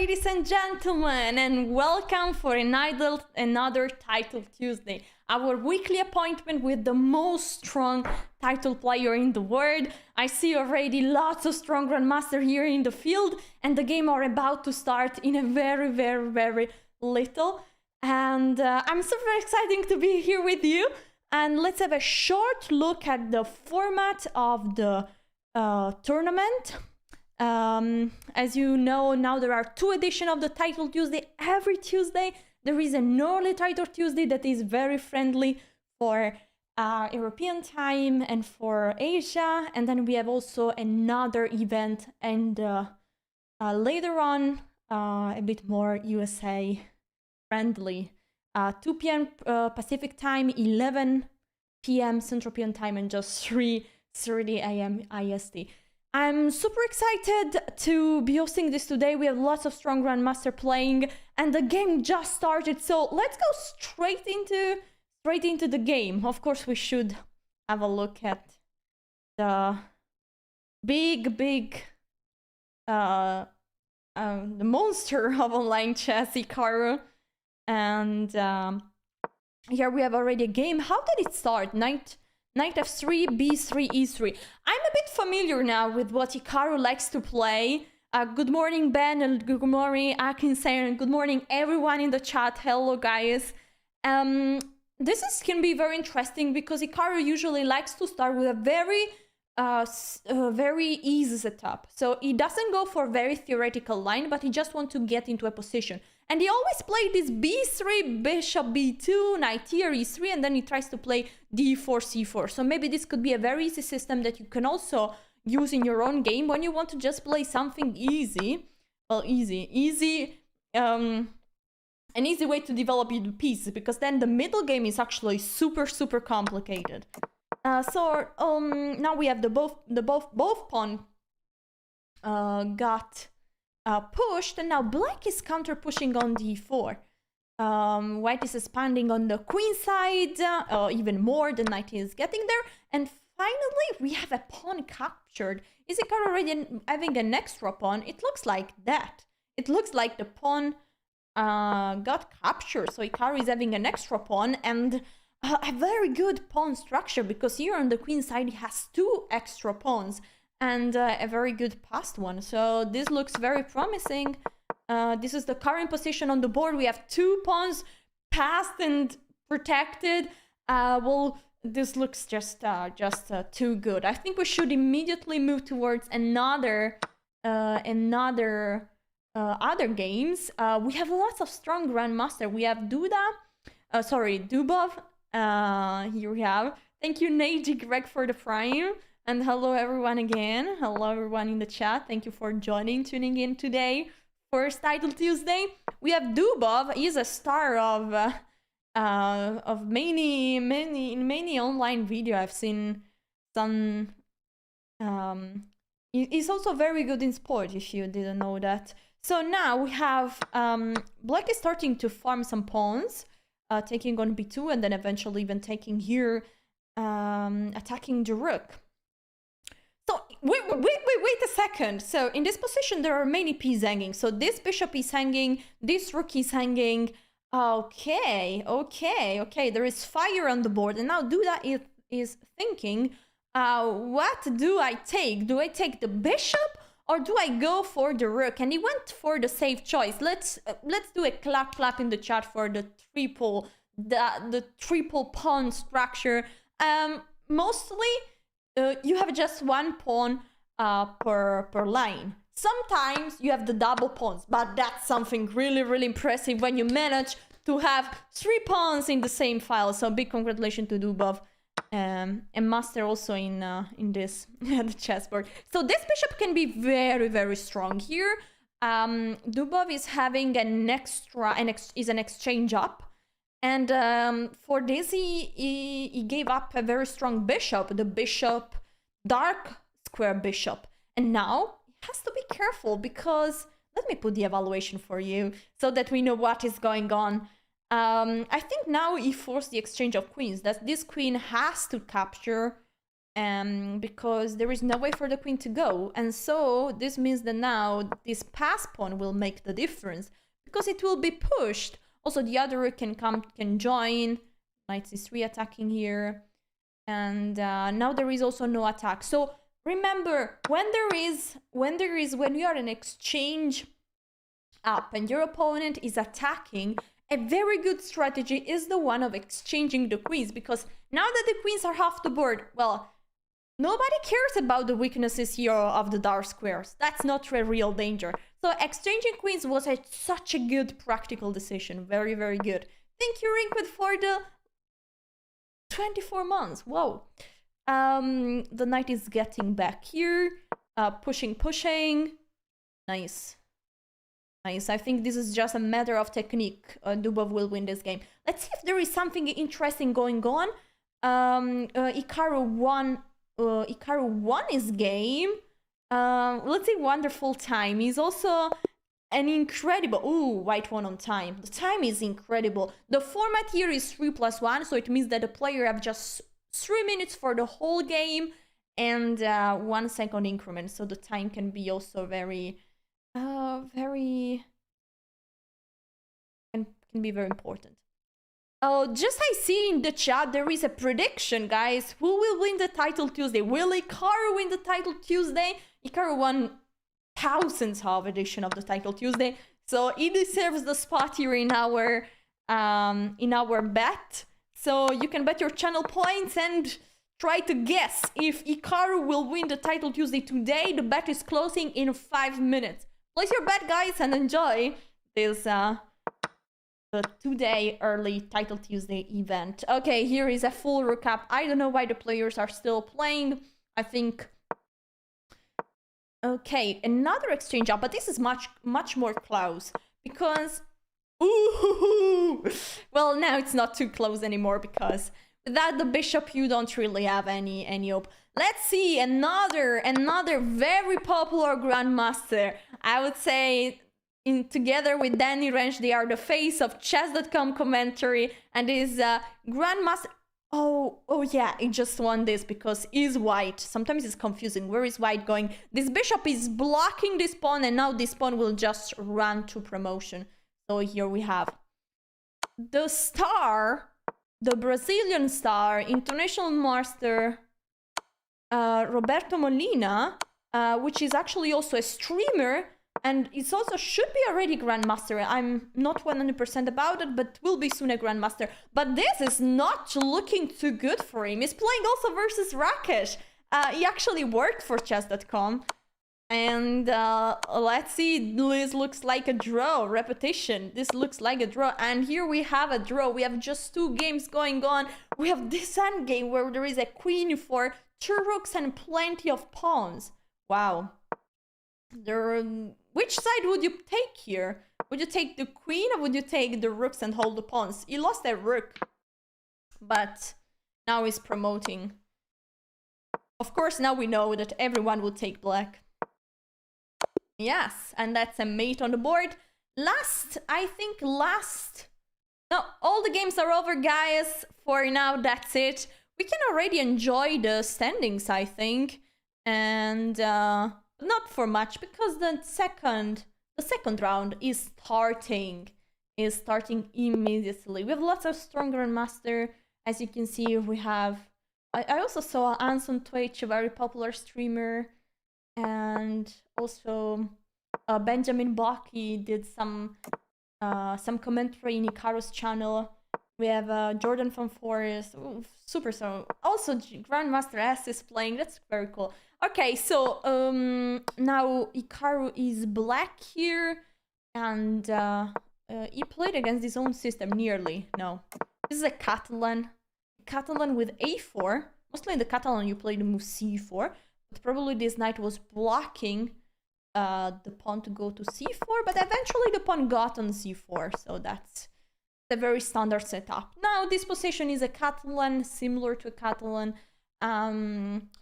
ladies and gentlemen, and welcome for another Title Tuesday, our weekly appointment with the most strong title player in the world. I see already lots of strong grandmaster here in the field, and the game are about to start in a very little. And I'm super excited to be here with you. And let's have a short look at the format of the tournament. As you know, now there are 2 editions of the Title Tuesday. Every Tuesday there is an early Title Tuesday that is very friendly for European time and for Asia, and then we have also another event, and later on a bit more USA friendly, 2 p.m. Pacific time, 11 p.m. Central European time, and just 3:30 a.m. IST. I'm super excited to be hosting this today. We have lots of strong grandmaster playing, and the game just started. So let's go straight into the game. Of course, we should have a look at the big the monster of online chess, Hikaru. And here we have already a game. How did it start? Knight f3, b3, e3. I'm a bit familiar now with what Hikaru likes to play. Good morning, Ben, and good morning, Akin-san, and good morning, everyone in the chat. Hello, guys. This can be very interesting because Hikaru usually likes to start with a very easy setup. So he doesn't go for very theoretical line, but he just wants to get into a position. And he always plays this b3, bishop b2, knight here, e3, and then he tries to play d4, c4. So maybe this could be a very easy system that you can also use in your own game when you want to just play something easy. Well, an easy way to develop your pieces, because then the middle game is actually super complicated. Now we have both pawn got pushed, and now black is counter pushing on d4. White is expanding on the queen side, even more. The knight is getting there, and finally we have a pawn captured. Is Hikaru already having an extra pawn? It looks like that. It looks like the pawn got captured, so Hikaru is having an extra pawn, and a very good pawn structure, because here on the queen side he has 2 extra pawns and a very good passed one. So this looks very promising. This is the current position on the board. We have 2 pawns passed and protected. Well, this looks just too good. I think we should immediately move towards other games. We have lots of strong grandmaster. We have Dubov. Here we have. Thank you, Neji Greg, for the prime. And hello everyone again. Hello everyone in the chat. Thank you for tuning in today. First Title Tuesday. We have Dubov. He's a star of many online video. I've seen some. He's also very good in sport, if you didn't know that. So now we have black is starting to farm some pawns, taking on b2, and then eventually even taking here, attacking the rook. So wait a second. So in this position there are many pieces hanging. So this bishop is hanging, this rook is hanging. Okay. There is fire on the board, and now Duda is thinking, what do I take? Do I take the bishop or do I go for the rook? And he went for the safe choice. Let's do a clap in the chat for the triple pawn structure. Mostly you have just 1 pawn per line. Sometimes you have the double pawns, but that's something really impressive when you manage to have 3 pawns in the same file. So big congratulations to Dubov, and master also in this the chessboard. So this bishop can be very strong here. Dubov is having an exchange up. And for this, he gave up a very strong bishop, the bishop, dark square bishop. And now he has to be careful, because let me put the evaluation for you so that we know what is going on. I think now he forced the exchange of queens, that this queen has to capture because there is no way for the queen to go. And so this means that now this pass pawn will make the difference because it will be pushed. Also, the other rook can join. Knight c3 attacking here. And now there is also no attack. So remember, when you are in exchange up and your opponent is attacking, a very good strategy is the one of exchanging the queens, because now that the queens are off the board, well, nobody cares about the weaknesses here of the dark squares. That's not a real danger. So exchanging queens was such a good practical decision. Very, very good. Thank you, Rinkwith, for the 24 months. Whoa. The knight is getting back here. Pushing. Nice. Nice. I think this is just a matter of technique. Dubov will win this game. Let's see if there is something interesting going on. Hikaru won his game. Let's say wonderful time. He's also an incredible... Ooh, white won on time. The time is incredible. The format here is 3+1, so it means that the player have just 3 minutes for the whole game and 1 second increment. So the time can be also very can be very important. Oh, just I see in the chat there is a prediction, guys. Who will win the title Tuesday? Will Hikaru win the title Tuesday? Hikaru won thousands of edition of the title Tuesday, so he deserves the spot here in our bet. So you can bet your channel points and try to guess if Hikaru will win the title Tuesday today. The bet is closing in 5 minutes. Place your bet, guys, and enjoy this the 2-day early title Tuesday event. Okay, here is a full recap. I don't know why the players are still playing. I think... Okay, another exchange up, but this is much more close because... Ooh! Well, now it's not too close anymore because without the bishop you don't really have any hope. Let's see, another very popular grandmaster. I would say together with Danny Rensch, they are the face of Chess.com commentary, and is grandmaster. Oh yeah, he just won this because he's white. Sometimes it's confusing. Where is white going? This bishop is blocking this pawn, and now this pawn will just run to promotion. So here we have the star, the Brazilian star, international master, Roberto Molina, which is actually also a streamer, and it also should be already grandmaster. I'm not 100% about it, but will be soon a grandmaster. But this is not looking too good for him. He's playing also versus Rakesh. He actually worked for chess.com. And let's see, this looks like a draw. Repetition, this looks like a draw. And here we have a draw. We have just 2 games going on. We have this end game where there is a queen for 2 rooks and plenty of pawns. Wow. Which side would you take here? Would you take the queen or would you take the rooks and hold the pawns? He lost a rook, but now he's promoting. Of course, now we know that everyone will take black. Yes, and that's a mate on the board. I think last... No, all the games are over, guys. For now, that's it. We can already enjoy the standings, I think. And not for much, because the second round is starting immediately. We have lots of strong grandmaster. As you can see, we have... I also saw Anson Twitch, a very popular streamer. And also Benjamin Baki did some commentary in Hikaru's channel. We have Jordan from Forest. Ooh, super so. Also Grandmaster S is playing. That's very cool. Okay, so now Hikaru is black here, and he played against his own system nearly. No, this is a Catalan with a4. Mostly in the Catalan you play the move c4. But probably this knight was blocking the pawn to go to c4, but eventually the pawn got on c4, so that's a very standard setup. Now this position is a Catalan, similar to a Catalan,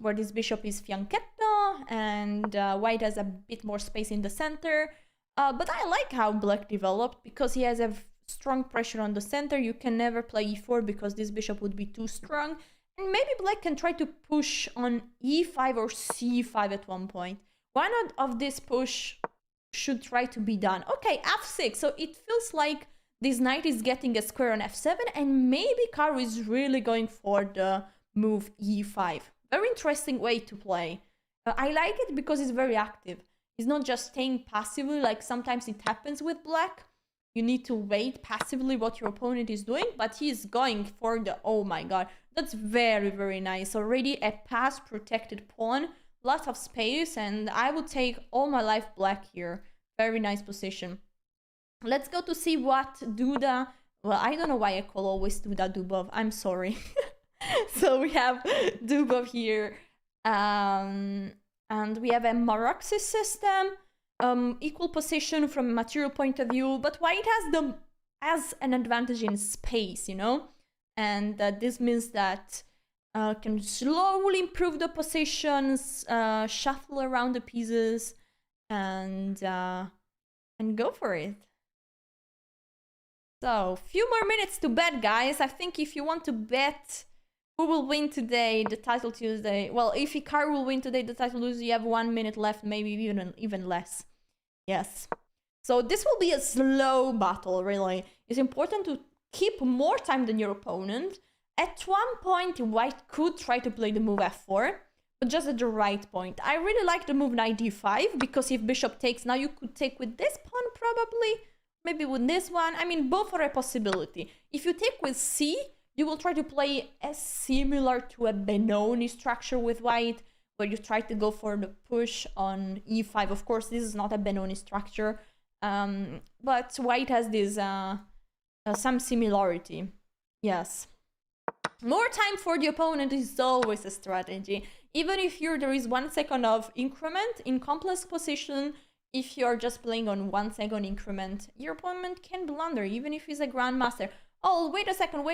where this bishop is fianchetto, and white has a bit more space in the center. But I like how black developed, because he has a strong pressure on the center. You can never play e4 because this bishop would be too strong. And maybe black can try to push on e5 or c5 at one point. One of this push should try to be done. Okay, f6. So it feels like this knight is getting a square on f7, and maybe Karu is really going for the move e5. Very interesting way to play. I like it because it's very active. It's not just staying passively like sometimes it happens with black. You need to wait passively what your opponent is doing, but he's going for the... Oh my god, that's very, very nice. Already a pass-protected pawn, lots of space, and I would take all my life black here. Very nice position. Let's go to see what Duda... Well, I don't know why I call always Duda Dubov. I'm sorry. So we have Dubov here. And we have a Maroxis system. Equal position from a material point of view, but white has an advantage in space, you know? And this means that can slowly improve the positions, shuffle around the pieces, and go for it. So, few more minutes to bet, guys. I think if you want to bet who will win today, the title Tuesday. Well, if Hikaru will win today, the title Tuesday, you have 1 minute left, maybe even less. Yes. So this will be a slow battle, really. It's important to keep more time than your opponent. At one point, white could try to play the move f4, but just at the right point. I really like the move knight d5, because if bishop takes, now you could take with this pawn probably, maybe with this one. I mean, both are a possibility. If you take with c, you will try to play as similar to a Benoni structure with white, where you try to go for the push on e5. Of course, this is not a Benoni structure, but white has this some similarity. Yes. More time for the opponent is always a strategy. Even if there is 1 second of increment in complex position, if you're just playing on 1 second increment, your opponent can blunder, even if he's a grandmaster. Oh, wait a second.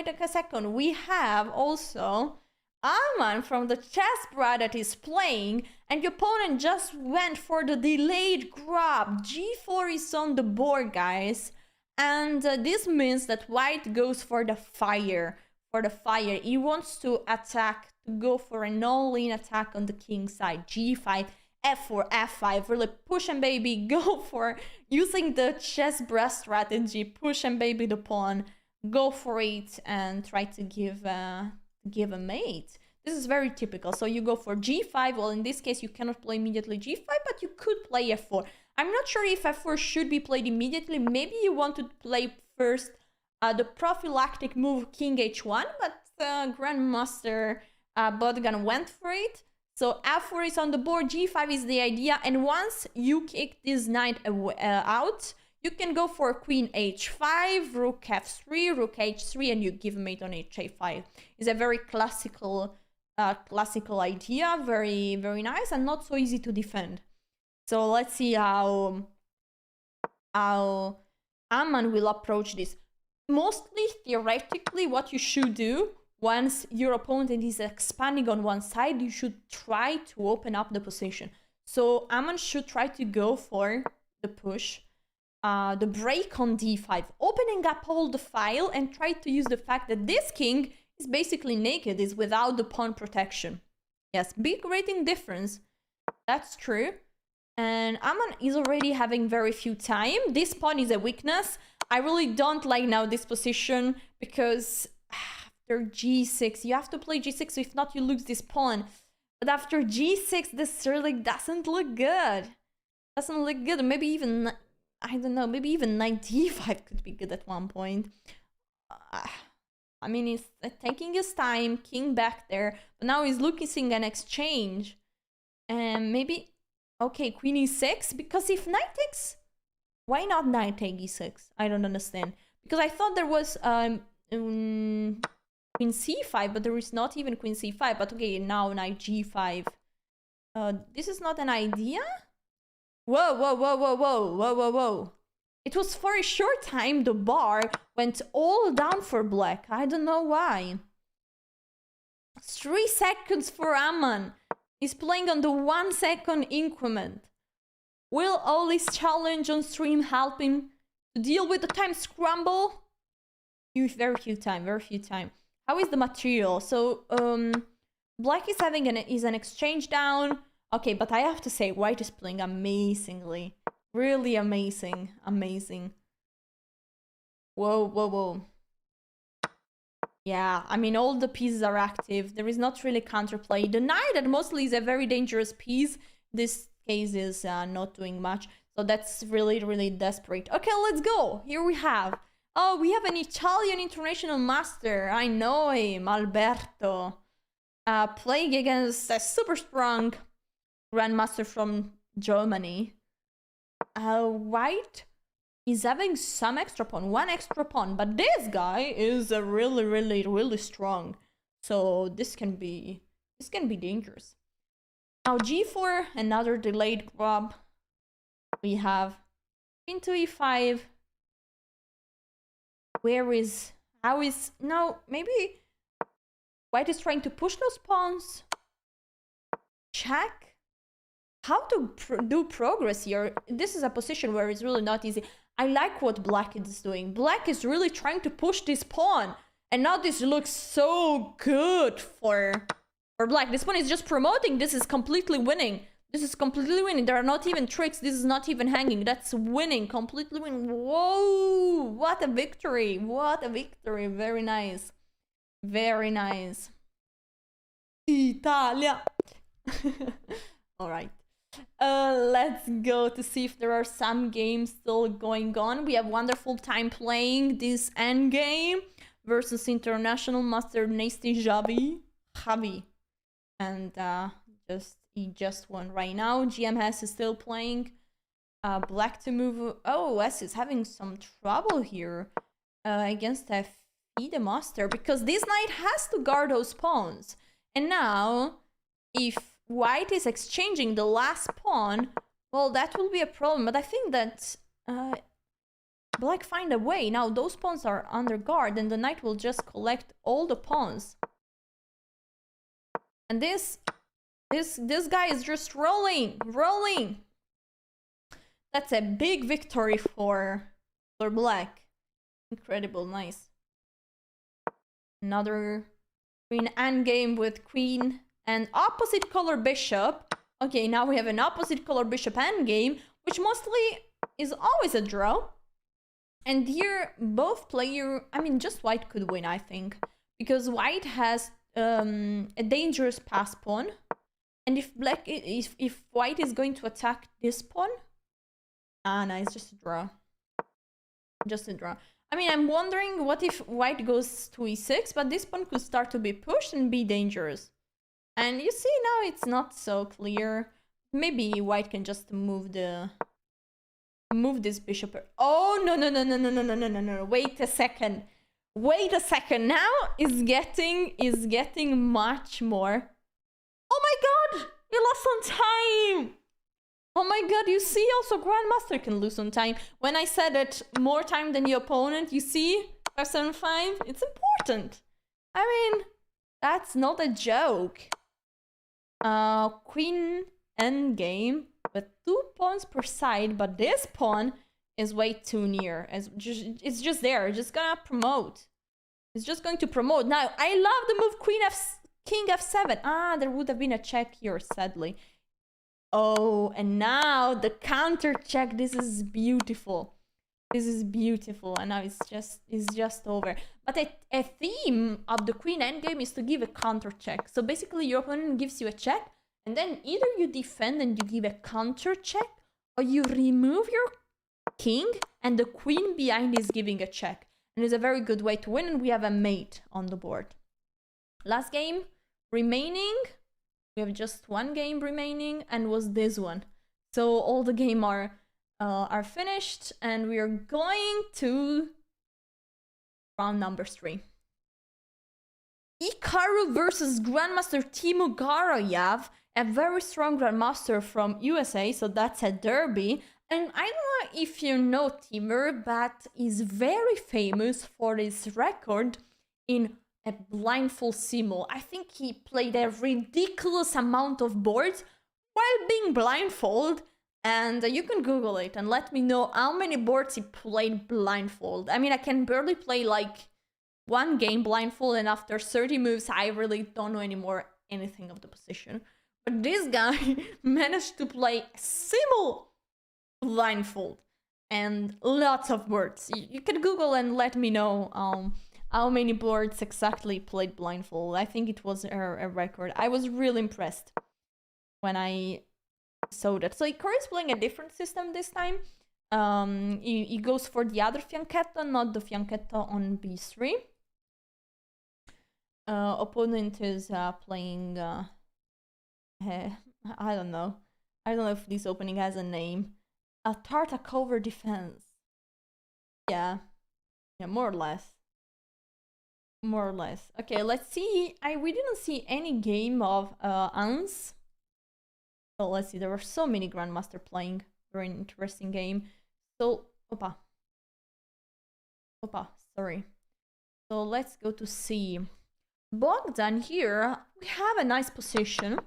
We have also Aman from the chess that is playing, and the opponent just went for the delayed grab. G4 is on the board, guys. And this means that white goes for the fire. He wants to attack, to go for an all-in attack on the king side. G5, f4, f5, really push and baby, go for using the chess strategy, push and baby the pawn, go for it and try to give a mate. This is very typical. So you go for g5. Well, in this case, you cannot play immediately g5, but you could play f4. I'm not sure if f4 should be played immediately. Maybe you want to play first the prophylactic move king h1, but Grandmaster Bodgan went for it. So f4 is on the board, g5 is the idea, and once you kick this knight out, you can go for queen h5, rook f3, rook h3, and you give mate on ha5. It's a very classical idea, very, very nice, and not so easy to defend. So let's see how Aman will approach this. Mostly, theoretically, what you should do, once your opponent is expanding on one side, you should try to open up the position. So Aman should try to go for the push, the break on d5, opening up all the file and try to use the fact that this king is basically naked, is without the pawn protection. Yes, big rating difference. That's true. And Aman is already having very few time. This pawn is a weakness. I really don't like now this position because after g6, you have to play g6. So if not, you lose this pawn. But after g6, this really doesn't look good. Doesn't look good. Maybe even, I don't know, maybe even knight d5 could be good at one point. I mean, he's taking his time, king back there. But now he's looking an exchange. And maybe... Okay, queen e6, because if knight takes, why not knight take e6? I don't understand. Because I thought there was queen c5, but there is not even queen c5. But okay, now knight g5. This is not an idea? Whoa, whoa, whoa, whoa, whoa, whoa, whoa, whoa. It was for a short time, the bar went all down for black. I don't know why. 3 seconds for Aman. He's playing on the 1 second increment. Will Oli's challenge on stream help him to deal with the time scramble? Very few time, very few time. How is the material? So, black is having an exchange down. Okay, but I have to say, white is playing amazingly. Really amazing. Amazing. Whoa, whoa, whoa. Yeah, I mean, all the pieces are active. There is not really counterplay. The knight that mostly is a very dangerous piece. This case is not doing much. So that's really, really desperate. Okay, let's go. Here we have. Oh, we have an Italian international master. I know him, Alberto. Playing against a super strong grandmaster from Germany. White is having some extra pawn, one extra pawn, but this guy is a really, really, really strong. So this can be dangerous. Now g4, another delayed grab. We have queen to e5. No, maybe white is trying to push those pawns. Check. How to do progress here? This is a position where it's really not easy. I like what black is doing. Black is really trying to push this pawn. And now this looks so good for black. This pawn is just promoting. This is completely winning. This is completely winning. There are not even tricks. This is not even hanging. That's winning. Completely winning. Whoa! What a victory. What a victory. Very nice. Very nice. Italia. Alright. Let's go to see if there are some games still going on. We have wonderful time playing this endgame versus international master Nasty Javi. And he just won right now. GMS is still playing. Black to move. Oh, S is having some trouble here against FE master because this knight has to guard those pawns. And now, if white is exchanging the last pawn, well, that will be a problem. But I think that black find a way. Now those pawns are under guard and the knight will just collect all the pawns. And this guy is just rolling. That's a big victory for black. Incredible, nice. Another queen endgame with queen and opposite color bishop. Okay, now we have an opposite color bishop endgame, which mostly is always a draw. And here, both player, I mean, just white could win, I think, because white has a dangerous pass pawn, and if white is going to attack this pawn, no, it's just a draw. Just a draw. I mean, I'm wondering what if white goes to e6, but this pawn could start to be pushed and be dangerous. And you see now it's not so clear. Maybe white can just move this bishop. Oh no. Wait a second. Now is getting much more. Oh my god! He lost some time! Oh my god, you see also Grandmaster can lose some time. When I said it more time than the opponent, you see? 575, it's important. I mean, that's not a joke. Queen endgame with 2 pawns per side, but this pawn is way too near. It's just there. It's just gonna promote. It's just going to promote. Now, I love the move King F7. There would have been a check here, sadly. Oh, and now the counter check. This is beautiful. And now it's just over. But a theme of the queen endgame is to give a counter check. So basically your opponent gives you a check, and then either you defend and you give a counter check, or you remove your king and the queen behind is giving a check. And it's a very good way to win, and we have a mate on the board. Last game remaining. We have just one game remaining, and was this one. So all the game are finished, and we are going to round number 3. Ikaru versus Grandmaster Timo Garoyev, a very strong Grandmaster from USA, so that's a derby. And I don't know if you know Timur, but he's very famous for his record in a blindfold simo. I think he played a ridiculous amount of boards while being blindfold. And you can Google it and let me know how many boards he played blindfold. I mean, I can barely play like one game blindfold, and after 30 moves, I really don't know anymore anything of the position. But this guy managed to play simul blindfold and lots of boards. You can Google and let me know how many boards exactly played blindfold. I think it was a record. I was really impressed when I saw that. So Ikari is playing a different system this time. He goes for the other fianchetto, not the fianchetto on b3. Opponent is playing I don't know if this opening has a name. A Tartakover defense. Yeah, more or less. Okay, let's see. We didn't see any game of Ans. So let's see. There were so many Grandmaster playing. Very interesting game. So, sorry. So let's go to C. Bogdan here. We have a nice position.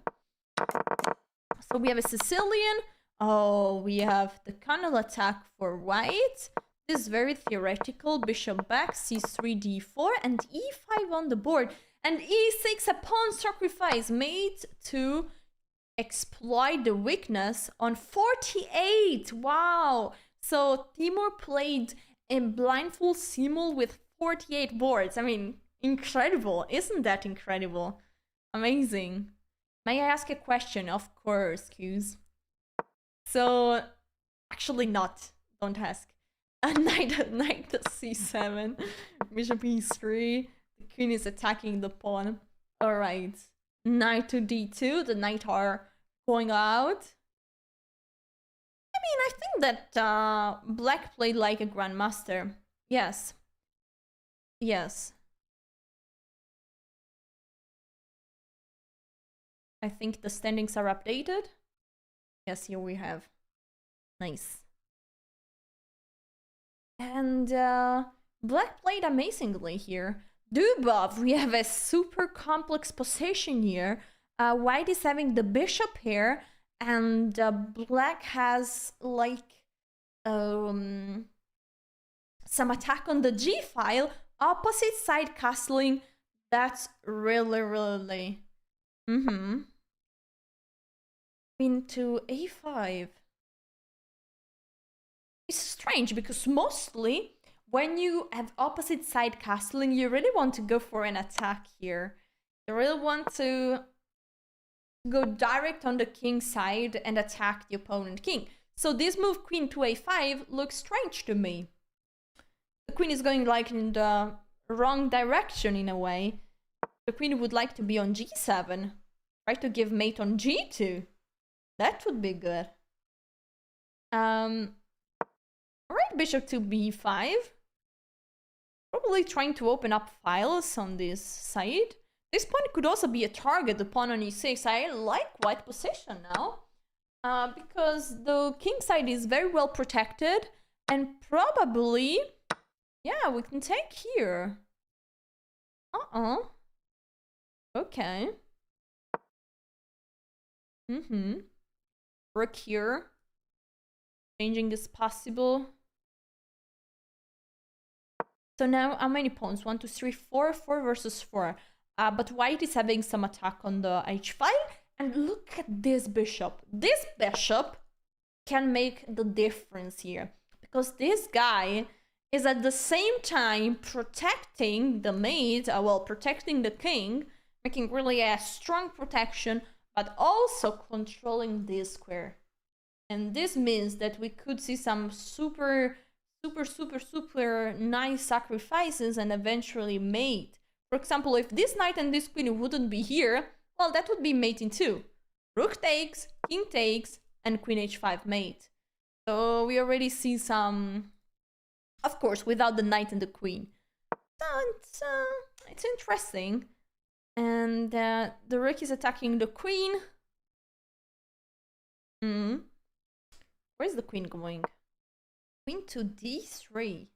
So we have a Sicilian. Oh, we have the cannon attack for white. This is very theoretical. Bishop back, c3, d4, and e5 on the board. And e6 a pawn sacrifice made to exploit the weakness on 48. Wow. So Timur played a blindfold simul with 48 boards. I mean, incredible. Isn't that incredible? Amazing. May I ask a question? Of course, Q's. So, actually not. Don't ask. Knight c7, bishop e3. The queen is attacking the pawn. All right. Knight to d2. The knight are going out. I mean, I think that black played like a grandmaster. Yes. I think the standings are updated. Yes, here we have. Nice. And black played amazingly here. Dubov, we have a super complex position here. White is having the bishop here, and black has like some attack on the g file. Opposite side castling. That's really. Into a5. It's strange because mostly when you have opposite side castling, you really want to go for an attack here. You really want to go direct on the king side and attack the opponent king. So this move queen to a5 looks strange to me. The queen is going like in the wrong direction in a way. The queen would like to be on g7. Try to give mate on g2. That would be good. Right, bishop to b5. Probably trying to open up files on this side. This pawn could also be a target, the pawn on e6. I like white position now. Because the king side is very well protected. And probably, yeah, we can take here. Okay. Rook here. Changing is possible. So now, how many pawns? 1, 2, 3, 4. 4 versus 4. But white is having some attack on the h file. And look at this bishop. This bishop can make the difference here. Because this guy is at the same time protecting the mate, protecting the king, making really a strong protection, but also controlling this square. And this means that we could see some super nice sacrifices and eventually mate. For example, if this knight and this queen wouldn't be here, well, that would be mating too. Rook takes, king takes, and queen h5 mate. So we already see some, of course, without the knight and the queen. So it's interesting. And the rook is attacking the queen. Where's the queen going? Queen to d3.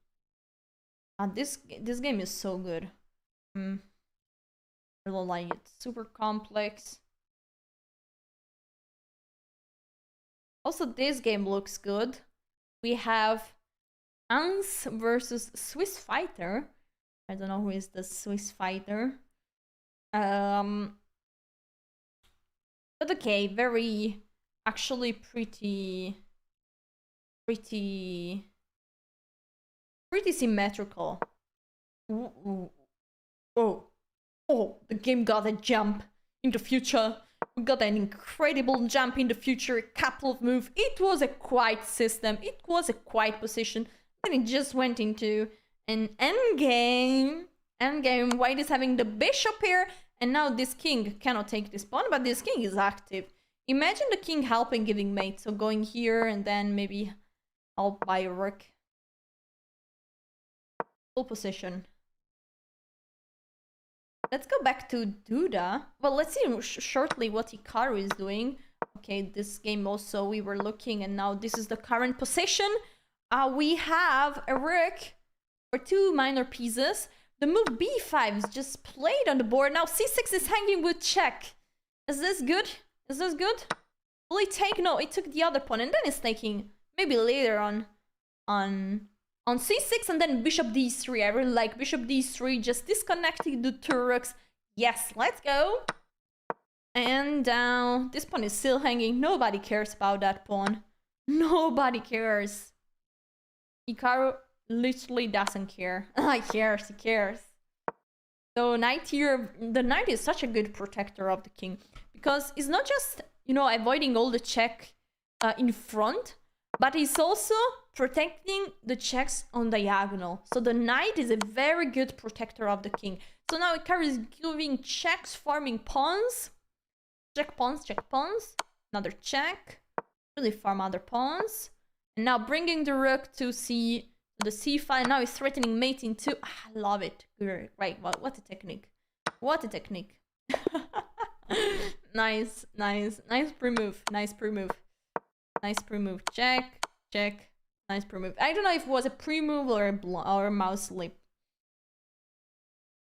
This game is so good. I really like it. Super complex. Also, this game looks good. We have Hans versus Swiss Fighter. I don't know who is the Swiss fighter. But okay, very, actually pretty symmetrical. Ooh. Oh, the game got a jump in the future. We got an incredible jump in the future, a couple of moves. It was a quiet system. It was a quiet position. Then it just went into an endgame. White is having the bishop here. And now this king cannot take this pawn, but this king is active. Imagine the king helping, giving mate. So going here and then maybe help by a rook. Full position. Let's go back to Duda. Well, let's see shortly what Hikaru is doing. Okay, this game also we were looking, and now this is the current position. We have a rook for 2 minor pieces. The move b5 is just played on the board. Now c6 is hanging with check. Is this good? Is this good? Will it take? No, it took the other pawn, and then it's taking maybe later on c6 and then bishop d3. I really like bishop d3, just disconnecting the two rooks. Yes, let's go. And this pawn is still hanging. Nobody cares about that pawn. Nobody cares. Hikaru literally doesn't care. He cares. So knight here, the knight is such a good protector of the king, because it's not just, you know, avoiding all the check in front, but it's also protecting the checks on diagonal. So the knight is a very good protector of the king. So now Hikaru is giving checks, farming pawns. Check pawns, check pawns. Another check. Really farm other pawns. And now bringing the rook to the c5. Now he's threatening mate in 2. I love it. Right, what a technique. What a technique. Nice pre-move. Nice pre-move. Check. Nice pre-move. I don't know if it was a pre-move or a mouse slip.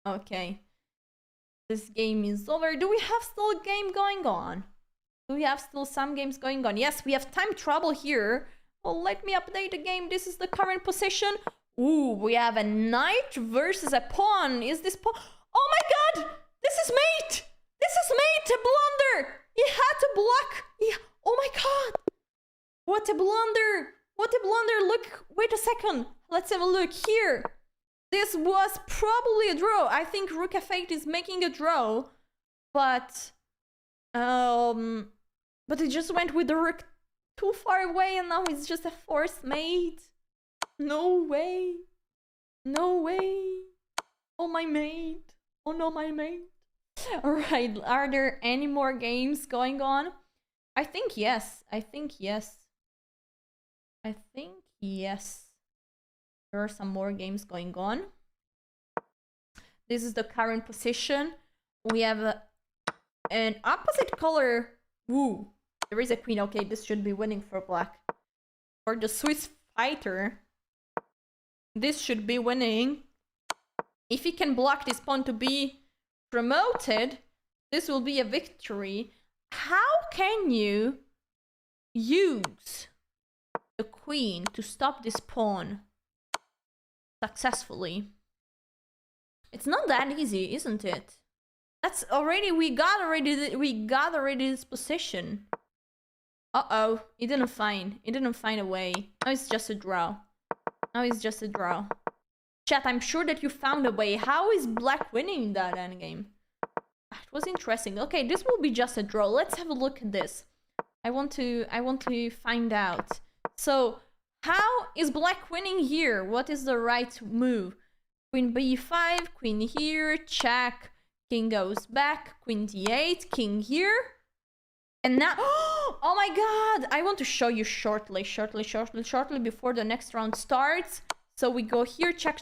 Okay. This game is over. Do we have still a game going on? Do we have still some games going on? Yes, we have time trouble here. Well, let me update the game. This is the current position. Ooh, we have a knight versus a pawn. Is this pawn? Oh my god! This is mate! This is mate! A blunder! He had to block. Oh my god! What a blunder! What a blunder! Look, wait a second. Let's have a look here. This was probably a draw. I think Rook F8 is making a draw, but it just went with the rook too far away, and now it's just a forced mate. No way. No way. Oh, my mate. Oh no, my mate. Alright, are there any more games going on? I think yes. There are some more games going on. This is the current position. We have an opposite color. Woo. There is a queen. Okay, this should be winning for black. For the Swiss fighter, this should be winning. If he can block this pawn to be promoted, this will be a victory. How can you use the queen to stop this pawn successfully? It's not that easy, isn't it? That's already we got already this position. Uh-oh, it didn't find a way. Now it's just a draw. Chat, I'm sure that you found a way. How is black winning that endgame? It was interesting. Okay, this will be just a draw. Let's have a look at this. I want to find out. So, how is black winning here? What is the right move? Queen b5, queen here, check, king goes back, queen d8, king here. And now, oh my god! I want to show you shortly before the next round starts. So we go here, check.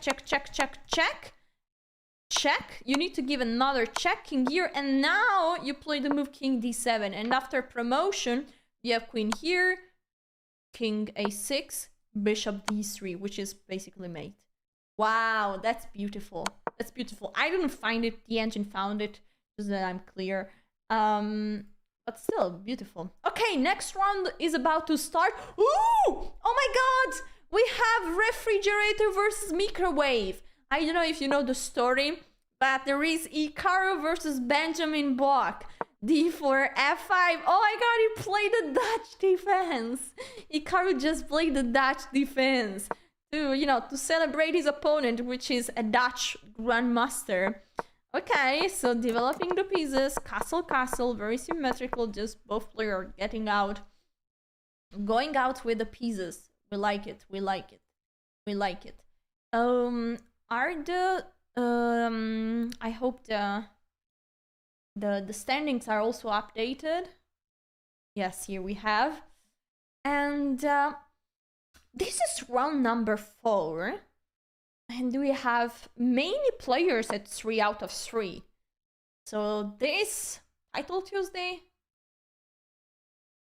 Check. You need to give another check, king here, and now you play the move king d7. And after promotion, you have queen here, king a6, bishop d3, which is basically mate. Wow, that's beautiful. I didn't find it. The engine found it, just that I'm clear. But still beautiful. Okay, next round is about to start. Ooh! Oh my god! We have refrigerator versus microwave. I don't know if you know the story, but there is Icaro versus Benjamin Bach. D4, F5. Oh my god, he played the Dutch defense. Icaro just played the Dutch defense to, you know, to celebrate his opponent, which is a Dutch grandmaster. Okay, so developing the pieces, castle, castle, very symmetrical, just both players getting out. Going out with the pieces. We like it, we like it, we like it. Are the I hope the standings are also updated. Yes, here we have. And this is round number 4. And we have many players at 3 out of 3. So this Title Tuesday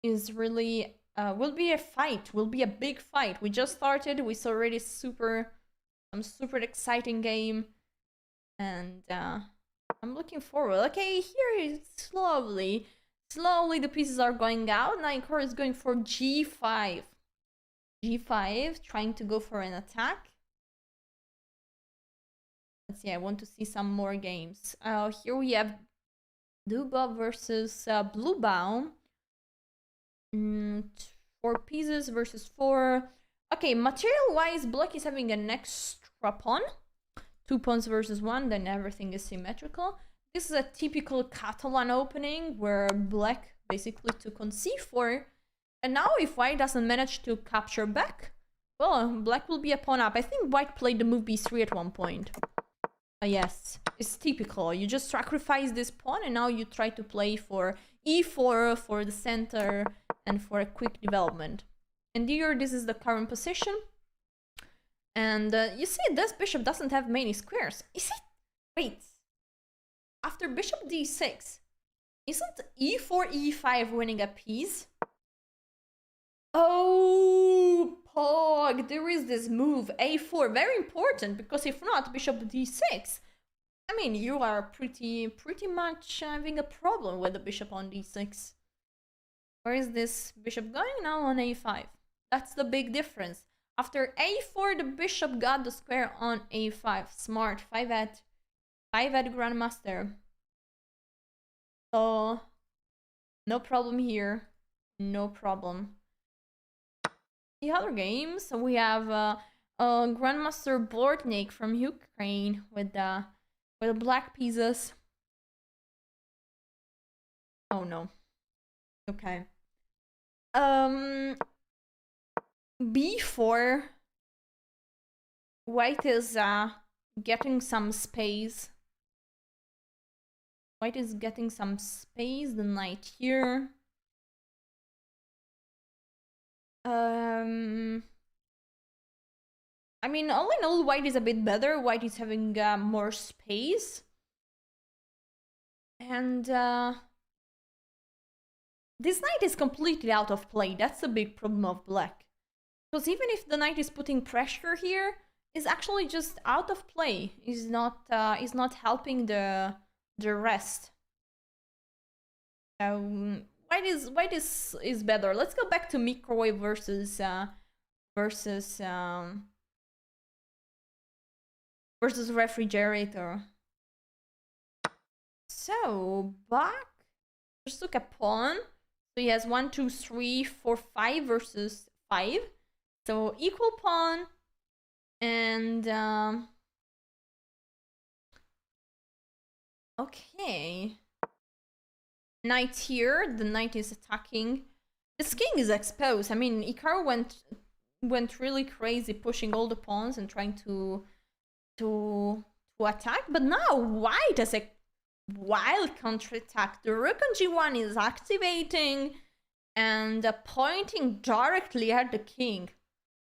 is really will be a fight, will be a big fight. We just started, we saw already some super exciting game, and I'm looking forward. Okay, here is slowly the pieces are going out. Now Icaro is going for G5. G5, trying to go for an attack. Let's see, I want to see some more games. Here we have Duba versus Bluebaum. 4 pieces versus 4. Okay, material-wise, Black is having an extra pawn. 2 pawns versus 1, then everything is symmetrical. This is a typical Catalan opening where Black basically took on c4. And now if White doesn't manage to capture back, well, Black will be a pawn up. I think White played the move b3 at one point. Yes, it's typical. You just sacrifice this pawn and now you try to play for e4 for the center and for a quick development. And here, this is the current position. And you see, this bishop doesn't have many squares. Is it? Wait. After bishop d6, isn't e4, e5 winning a piece? Oh, Pog, there is this move, a4, very important, because if not, bishop d6, I mean, you are pretty much having a problem with the bishop on d6. Where is this bishop going? Now on a5. That's the big difference. After a4, the bishop got the square on a5. Smart, 5-at grandmaster. So, no problem here. No problem. The other games, so we have Grandmaster Bortnik from Ukraine with the black pieces. Oh no. Okay. B4. White is getting some space. White is getting some space. The knight here. I mean, all in all, White is a bit better. White is having more space. And this knight is completely out of play. That's the big problem of Black. Because even if the knight is putting pressure here, it's actually just out of play. Is not helping the rest. White is better. Let's go back to microwave versus refrigerator. So Bach just took a pawn. So he has 1, 2, 3, 4, 5 versus 5. So equal pawn. And okay. Knight here. The knight is attacking. This king is exposed. I mean, Icaro went really crazy, pushing all the pawns and trying to attack. But now White has a wild counterattack. The rook on g1 is activating and pointing directly at the king.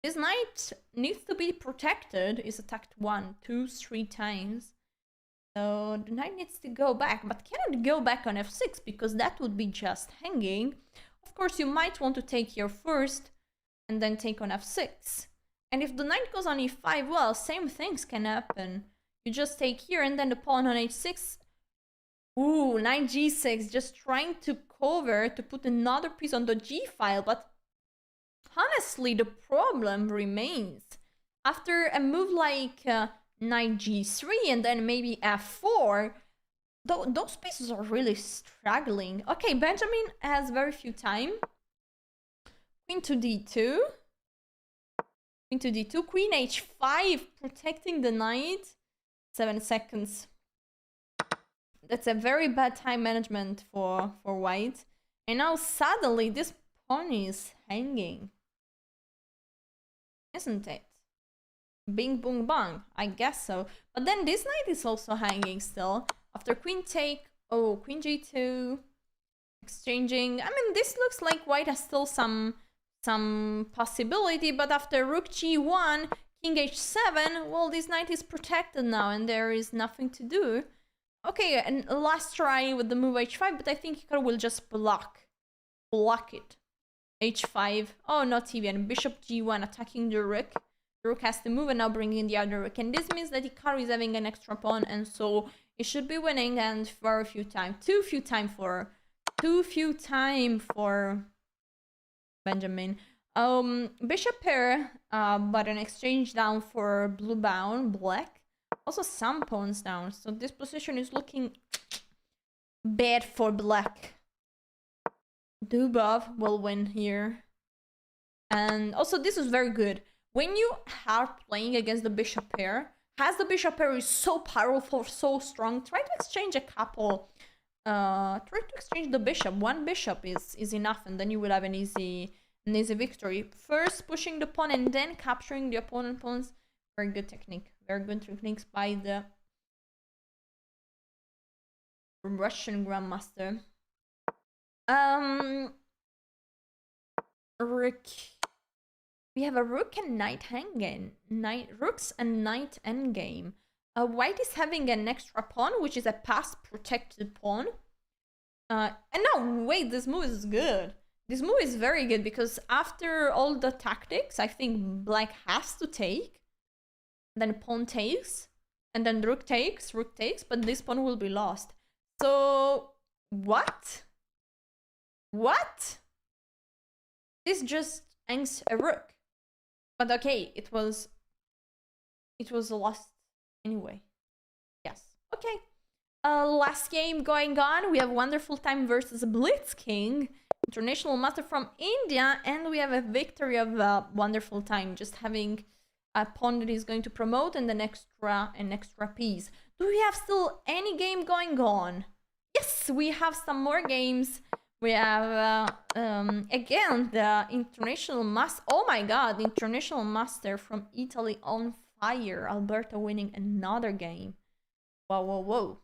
This knight needs to be protected. Is attacked 1, 2, 3 times. So the knight needs to go back, but cannot go back on f6 because that would be just hanging. Of course, you might want to take here first and then take on f6. And if the knight goes on e5, well, same things can happen. You just take here and then the pawn on h6. Ooh, knight g6, just trying to cover to put another piece on the g file, but honestly, the problem remains. After a move like knight g3 and then maybe f4. Those pieces are really struggling. Okay, Benjamin has very few time. Queen to d2. Queen to d2. Queen h5, protecting the knight. 7 seconds. That's a very bad time management for white. And now suddenly this pawn is hanging. Isn't it? Bing, boom, bang. I guess so. But then this knight is also hanging still. After queen take, oh, queen g2, exchanging. I mean, this looks like white has still some possibility, but after rook g1, king h7, well, this knight is protected now, and there is nothing to do. Okay, and last try with the move h5, but I think Hikaru will just block it. h5, oh, not even. Bishop g1 attacking the rook. The rook has to move and now bringing the other rook, and this means that Hikaru is having an extra pawn, and so it should be winning, and very few time. Too few time for Benjamin. Bishop pair, but an exchange down for blue bound, black. Also some pawns down, so this position is looking bad for black. Dubov will win here. And also this is very good. When you are playing against the bishop pair, as the bishop pair is so powerful, so strong, try to exchange a couple. Try to exchange the bishop. One bishop is enough, and then you will have an easy victory. First pushing the pawn and then capturing the opponent pawns. Very good technique. Very good techniques by the Russian grandmaster. Rook. We have a rook and knight hanging. Rooks and knight endgame. White is having an extra pawn, which is a past protected pawn. And no, wait, this move is good. This move is very good because after all the tactics, I think black has to take. Then pawn takes. And then rook takes, but this pawn will be lost. So, what? What? This just hangs a rook. But okay, it was lost anyway. Yes. Okay. Last game going on. We have Wonderful Time versus Blitz King, international master from India, and we have a victory of Wonderful Time, just having a pawn that is going to promote and an extra piece. Do we have still any game going on? Yes, we have some more games. We have, again, the international master. Oh my god, international master from Italy on fire. Alberto winning another game. Whoa, whoa, whoa.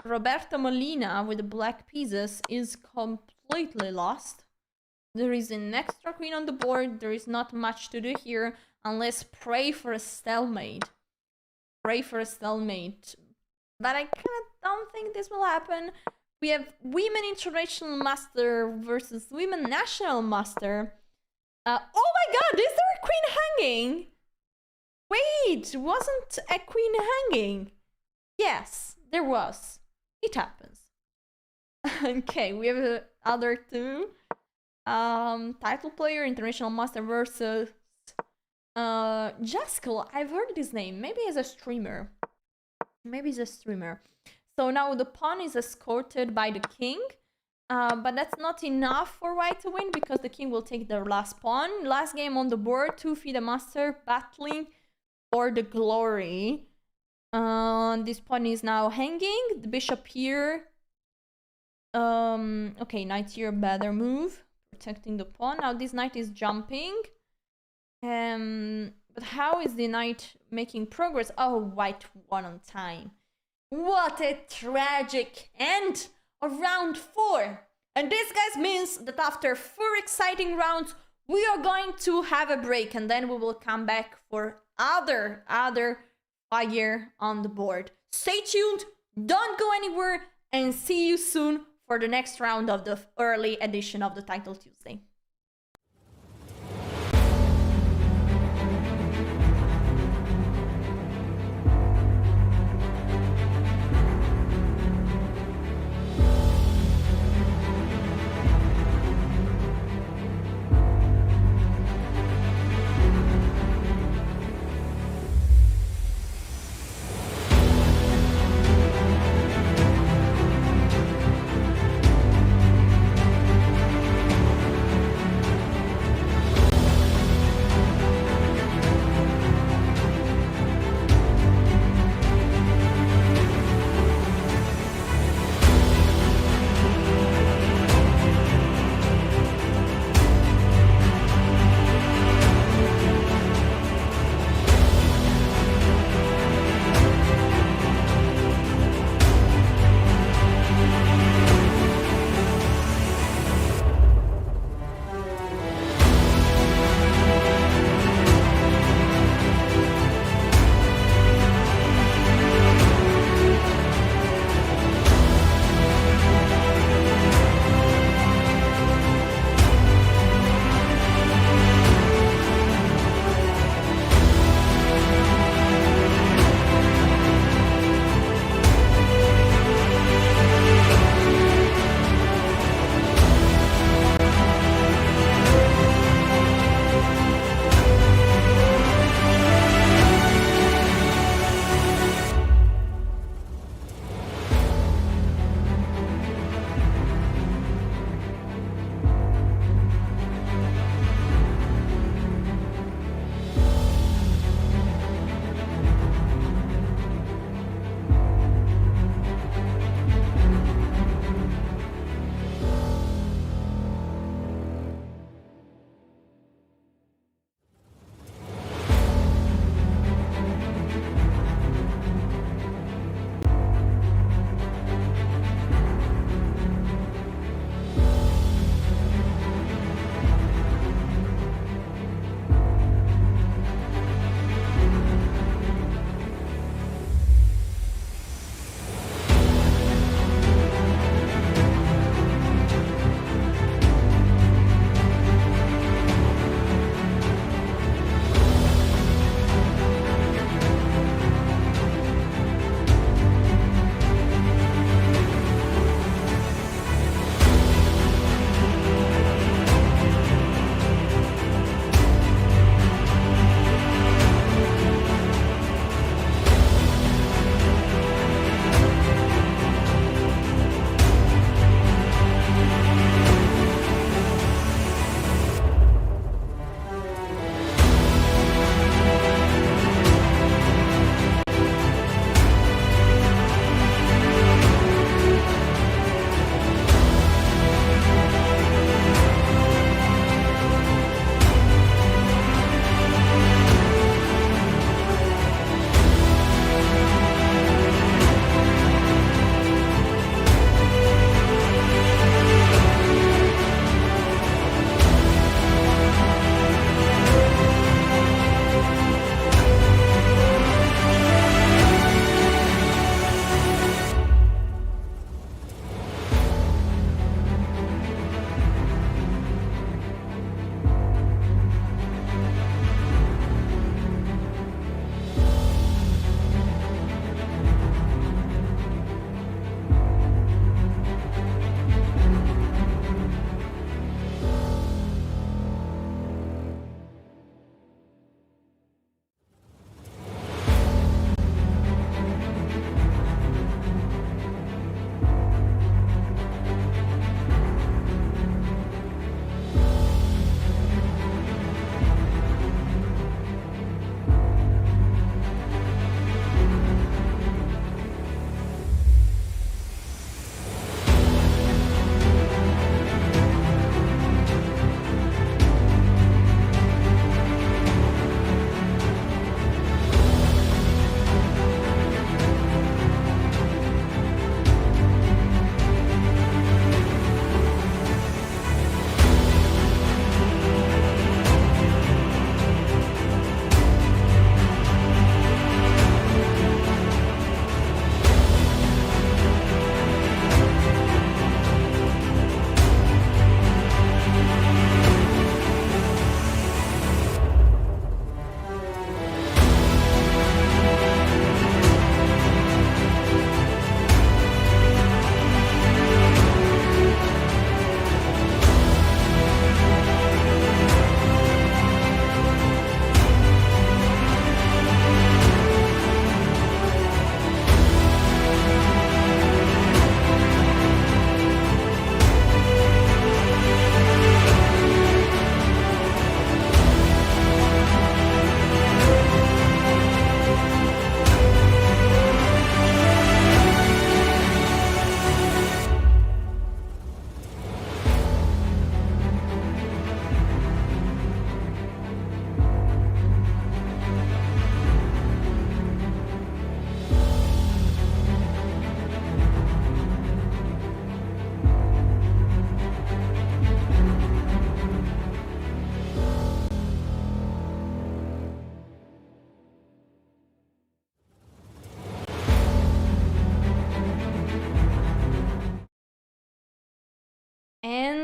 Roberto Molina with the black pieces is completely lost. There is an extra queen on the board. There is not much to do here unless pray for a stalemate. Pray for a stalemate. But I kind of don't think this will happen. We have Women International Master versus Women National Master. Oh my god, is there a queen hanging? Wait, wasn't a queen hanging? Yes, there was. It happens. Okay, we have the other two. Title player, International Master versus Chesscom. I've heard his name. Maybe he's a streamer. So now the pawn is escorted by the king, but that's not enough for white to win because the king will take the last pawn. Last game on the board, 2 FIDE master battling for the glory. This pawn is now hanging. The bishop here. Okay, knight here, better move, protecting the pawn. Now this knight is jumping. But how is the knight making progress? Oh, white won on time. What a tragic end of round 4. And this, guys, means that after 4 exciting rounds, we are going to have a break. And then we will come back for other fire on the board. Stay tuned, don't go anywhere, and see you soon for the next round of the early edition of the Title Tuesday.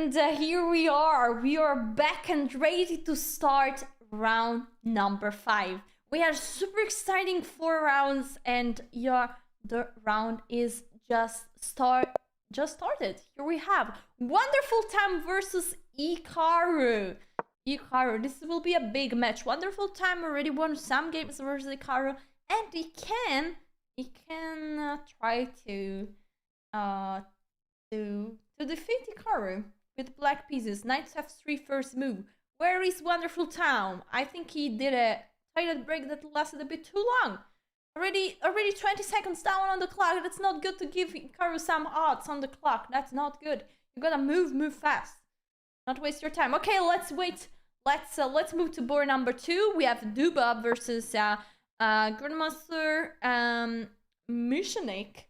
And here we are. We are back and ready to start round number 5. We are super exciting 4 rounds, and the round is just started. Here we have Wonderful Time versus Ikaru. This will be a big match. Wonderful Time already won some games versus Ikaru, and he can try to defeat Ikaru with black pieces. Knight f3 first move. Where is Wonderful Town? I think he did a tight break that lasted a bit too long. Already 20 seconds down on the clock. That's not good to give Ikaru some odds on the clock. That's not good. You gotta move fast. Not waste your time. Okay, let's wait. Let's move to board number 2. We have Duba versus Grandmaster Mishanik.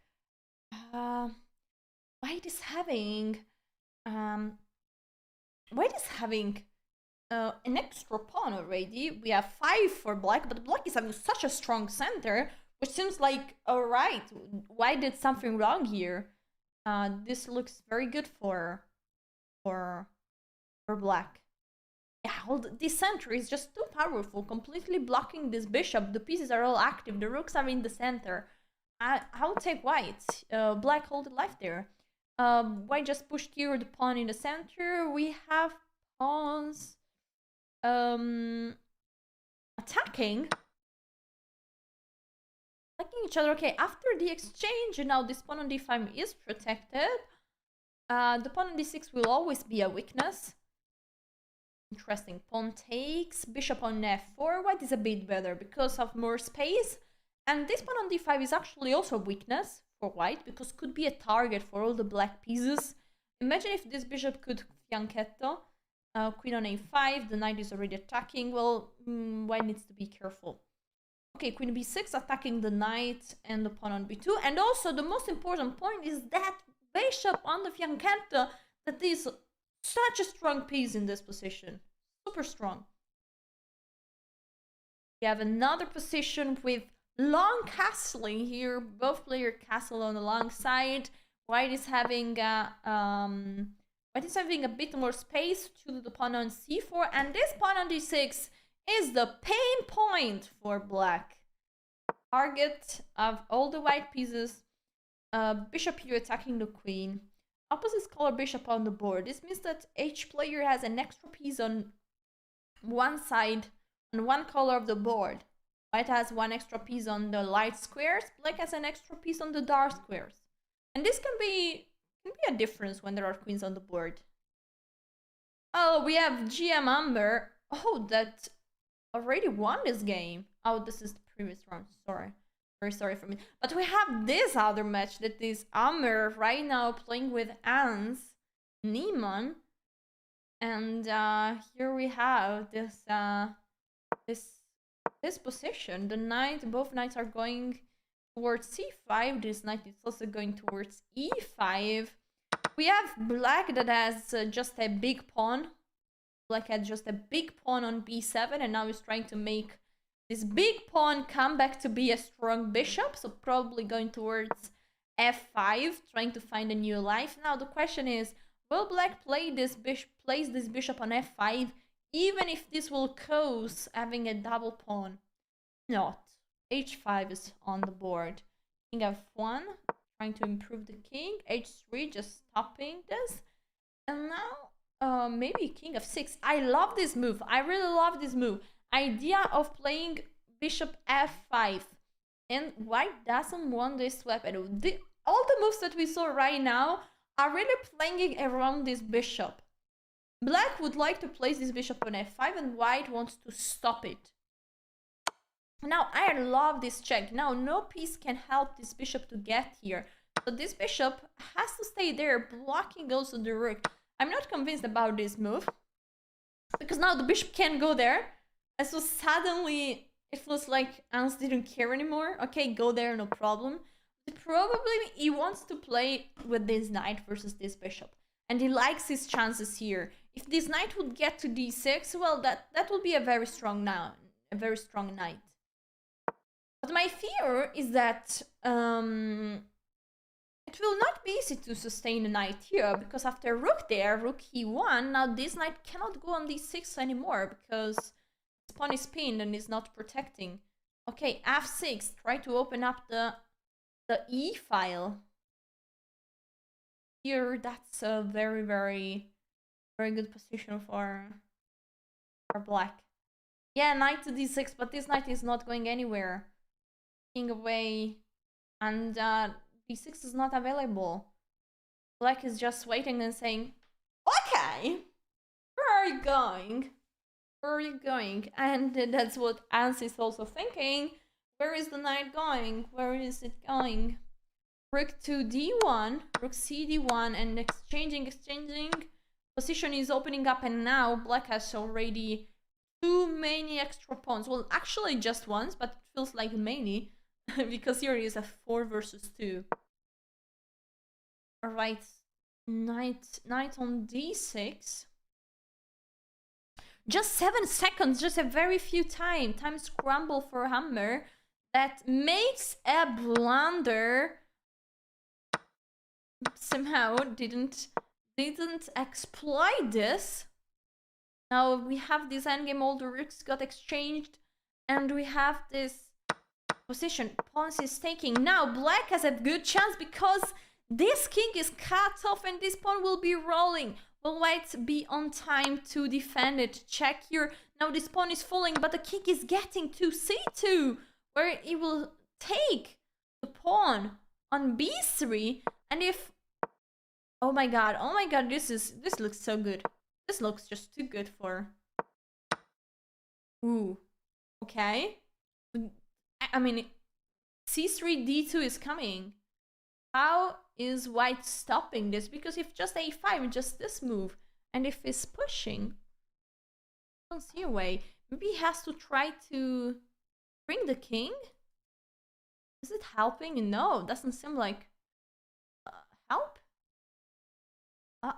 White is having an extra pawn already. We have 5 for black, but black is having such a strong center, which seems like, alright, White did something wrong here. This looks very good for black. Yeah, this center is just too powerful, completely blocking this bishop. The pieces are all active, the rooks are in the center. I'll take white. Black hold it life there. White just pushed here the pawn in the center. We have pawns attacking each other. Okay, after the exchange, now this pawn on d5 is protected. The pawn on d6 will always be a weakness. Interesting. Pawn takes, bishop on f4. White is a bit better because of more space. And this pawn on d5 is actually also a weakness for white, because could be a target for all the black pieces. Imagine if this bishop could fianchetto. Queen on a5, the knight is already attacking. Well, white needs to be careful. Okay, queen b6 attacking the knight and the pawn on b2. And also, the most important point is that bishop on the fianchetto, that is such a strong piece in this position. Super strong. We have another position with long castling here. Both players castle on the long side. White is having a bit more space to the pawn on c4, and this pawn on d6 is the pain point for black. Target of all the white pieces. Bishop here attacking the queen. Opposite color bishop on the board. This means that each player has an extra piece on one side, on one color of the board. White has one extra piece on the light squares. Black has an extra piece on the dark squares. And this can be a difference when there are queens on the board. Oh, we have GM Amber. Oh, that already won this game. Oh, this is the previous round. Sorry. Very sorry for me. But we have this other match that is Amber right now playing with Ans Niemann. And here we have this position. The knight, both knights are going towards c5. This knight is also going towards e5. We have black that has just a big pawn. Black had just a big pawn on b7, and now is trying to make this big pawn come back to be a strong bishop. So probably going towards f5, trying to find a new life. Now the question is, will black place this bishop on f5, even if this will cause having a double pawn? Not. h5 is on the board. King f1, trying to improve the king. h3, just stopping this. And now, maybe king f6. I love this move. I really love this move. Idea of playing bishop f5. And white doesn't want this weapon. All the moves that we saw right now are really playing around this bishop. Black would like to place this bishop on f5, and white wants to stop it. Now, I love this check. Now, no piece can help this bishop to get here. So this bishop has to stay there, blocking also the rook. I'm not convinced about this move, because now the bishop can't go there. And so suddenly, it feels like Ans didn't care anymore. Okay, go there, no problem. But probably he wants to play with this knight versus this bishop. And he likes his chances here. If this knight would get to d6, well, that would be a very strong knight. But my fear is that It will not be easy to sustain a knight here, because after rook there, rook e1, now this knight cannot go on d6 anymore, because his pawn is pinned and is not protecting. Okay, f6, try to open up the e file. Here, that's a very, very, very good position for black. Yeah, knight to d6, but this knight is not going anywhere. King away, and d6 is not available. Black is just waiting and saying, okay, where are you going? Where are you going? And that's what Ans is also thinking. Where is the knight going? Where is it going? Rook to d1, rook c d1, and exchanging. Position is opening up, and now black has already too many extra pawns. Well, actually just once, but it feels like many because here is a 4 versus 2. Alright, knight on d6. Just 7 seconds, just a very few time scramble for Hammer that makes a blunder. Somehow didn't exploit this. Now we have this endgame, all the rooks got exchanged, and we have this position. Pawns is taking. Now black has a good chance because this king is cut off and this pawn will be rolling. Will white be on time to defend it? Check here. Now this pawn is falling, but the king is getting to c2, where it will take the pawn on b3. And if, oh my god, this looks so good. This looks just too good for. Ooh, okay. I mean, c3 d2 is coming. How is white stopping this? Because if just a5, just this move, and if he's pushing, I don't see a way. Maybe he has to try to bring the king. Is it helping? No, doesn't seem like help.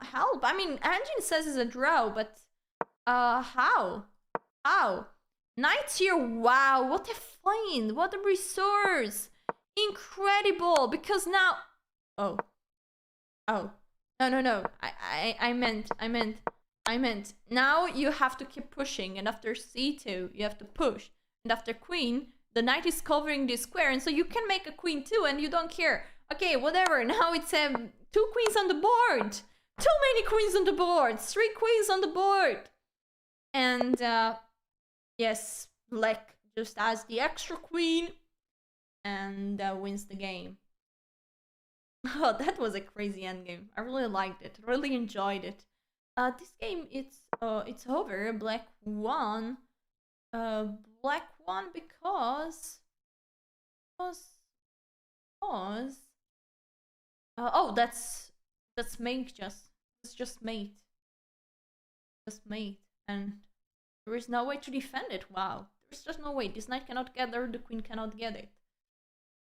Help. I mean, engine says it's a draw, but how? Knight here. Wow, what a find! What a resource! Incredible! Because now, oh, no. I meant. Now you have to keep pushing, and after c2, you have to push, and after queen, the knight is covering this square, and so you can make a queen too, and you don't care. Okay, whatever. Now it's 2 queens on the board. Too many queens on the board. 3 queens on the board. And yes, black just has the extra queen and wins the game. Oh, that was a crazy endgame. I really liked it. Really enjoyed it. This game, it's over. Black won. Black won because oh, that's mate. It's just mate. And there is no way to defend it. Wow, there's just no way. This knight cannot get there. The queen cannot get it.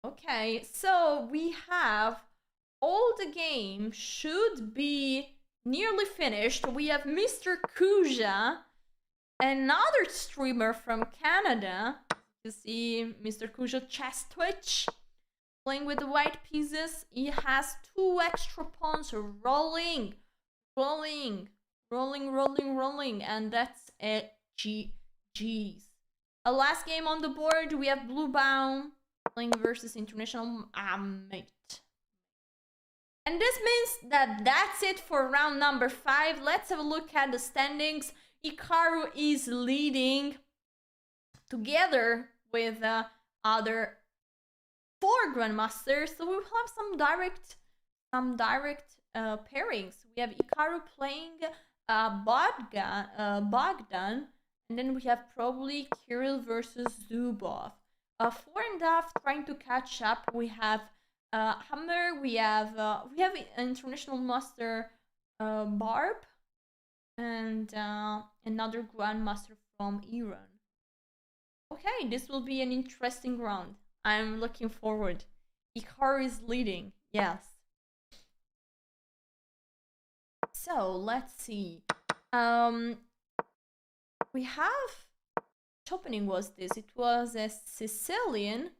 Okay, so we have all the game should be nearly finished. We have Mr. Kuja, another streamer from Canada. You see Mr. Kuja chess Twitch. Playing with the white pieces. He has 2 extra pawns rolling. And that's a GG's. A last game on the board. We have Blue Baum playing versus international mate. And this means that that's it for round number 5. Let's have a look at the standings. Hikaru is leading together with other 4 grandmasters. So we will have some direct pairings. We have Hikaru playing Bogdan, and then we have probably Kirill versus Zubov. 4.5 trying to catch up. We have Hammer. We have international master Barb, and another grandmaster from Iran. Okay, this will be an interesting round. I'm looking forward. Hikaru is leading. Yes. So let's see. We have. Which opening was this? It was a Sicilian.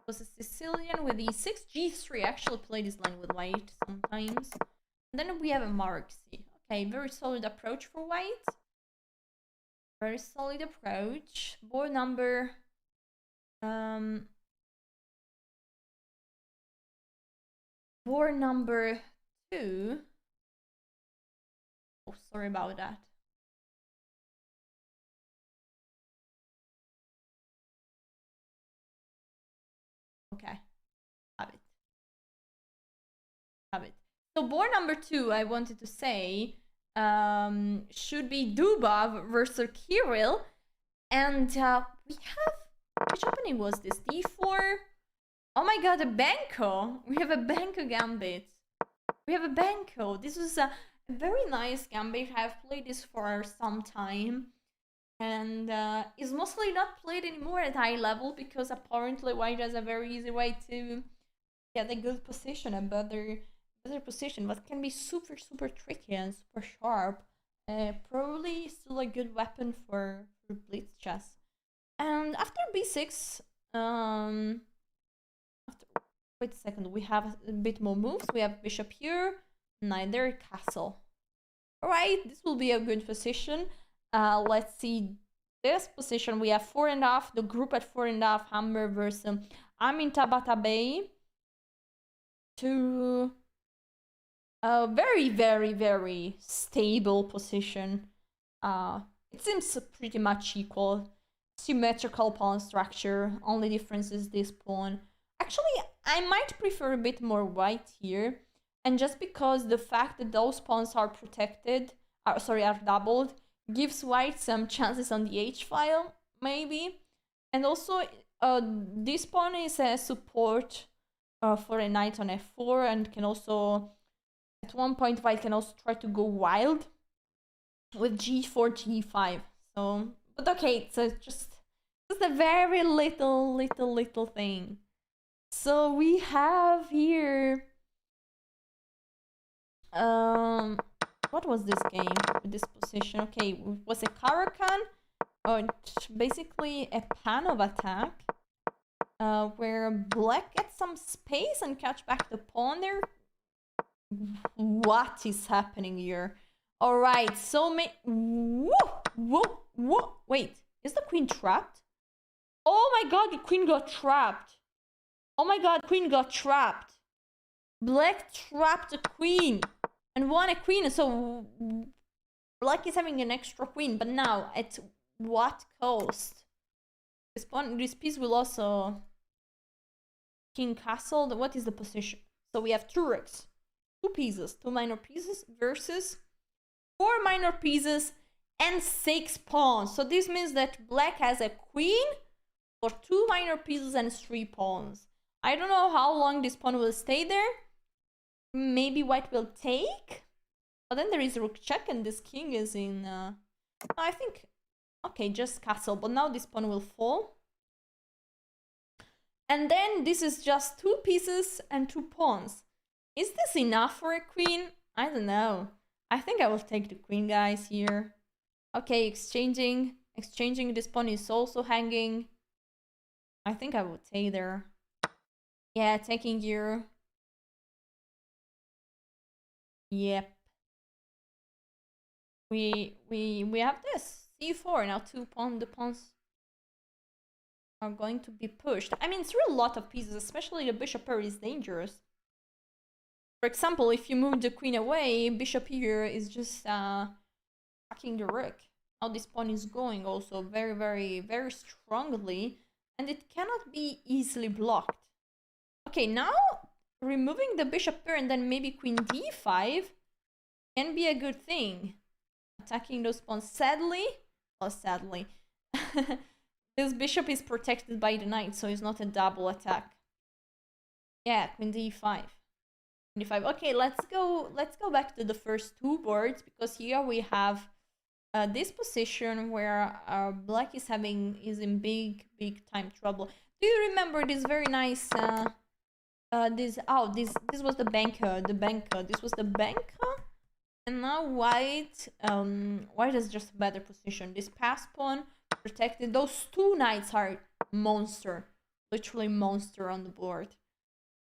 was a Sicilian with e6, g3. I actually play this line with white sometimes. And then we have a Marxi. Okay, very solid approach for white. Very solid approach. Board number... board number 2. Oh, sorry about that. Okay, have it. Have it. So board number 2, I wanted to say, should be Dubov versus Kirill. And we have... Which opening was this? D4? Oh my god, a Banco! We have a Banco gambit. We have a Banco. This was a very nice gambit. I've played this for some time. And is mostly not played anymore at high level because apparently white has a very easy way to get a good position, a better position, but can be super tricky and super sharp. Probably still a good weapon for blitz chess. And after b6, wait a second, we have a bit more moves. We have bishop here, knight there, castle. Alright, this will be a good position. Let's see this position. We have 4.5, the group at 4.5, Hammer versus Amin Tabatabai. To a very stable position. It seems pretty much equal. Symmetrical pawn structure. Only difference is this pawn. Actually, I might prefer a bit more white here. And just because the fact that those pawns are protected, are doubled, gives white some chances on the h-file, maybe. And also, this pawn is a support for a knight on f4, and can also, at one point, white can also try to go wild with g4, g5. So, but okay, so just a very little thing. So we have here, what was this game with this position? Okay, was a Caracan, or basically a pan of attack, where black gets some space and catch back the pawn there. What is happening here? All right, so whoa, wait, is the queen trapped? Oh my god, the queen got trapped. Oh my god, queen got trapped. Black trapped the queen and won a queen. So black is having an extra queen, but now at what cost? This piece will also king castle. What is the position? So we have two rooks, two pieces, two minor pieces versus 4 minor pieces and 6 pawns. So this means that black has a queen for 2 minor pieces and 3 pawns. I don't know how long this pawn will stay there. Maybe white will take. But then there is rook check and this king is in... I think... Okay, just castle. But now this pawn will fall. And then this is just 2 pieces and 2 pawns. Is this enough for a queen? I don't know. I think I will take the queen, guys, here. Okay, exchanging. This pawn is also hanging. I think I would take there. Yeah, taking here. Yep. We have this c4 now. The pawns are going to be pushed. I mean, it's really a lot of pieces, especially the bishop pair is dangerous. For example, if you move the queen away, bishop here is just attacking the rook. Now this pawn is going also very strongly, and it cannot be easily blocked. Okay, now removing the bishop pair and then maybe queen d5 can be a good thing. Attacking those pawns. Sadly, this bishop is protected by the knight, so it's not a double attack. Yeah, queen d5. Okay, let's go back to the first 2 boards, because here we have this position where black is in big time trouble. Do you remember this very nice this was the banker, this was the banker, and now white has just a better position. This pass pawn protected. Those 2 knights are monster. literally monster on the board.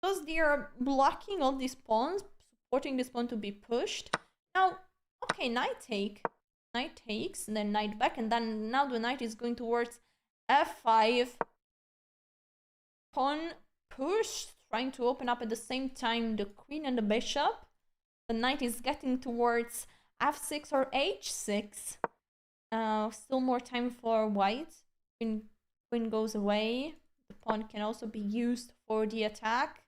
Because they are blocking all these pawns, supporting this pawn to be pushed. Now, okay, knight takes, and then knight back, and then now the knight is going towards f5. Pawn push, trying to open up at the same time the queen and the bishop. The knight is getting towards f6 or h6. Still more time for white. Queen goes away. The pawn can also be used for the attack.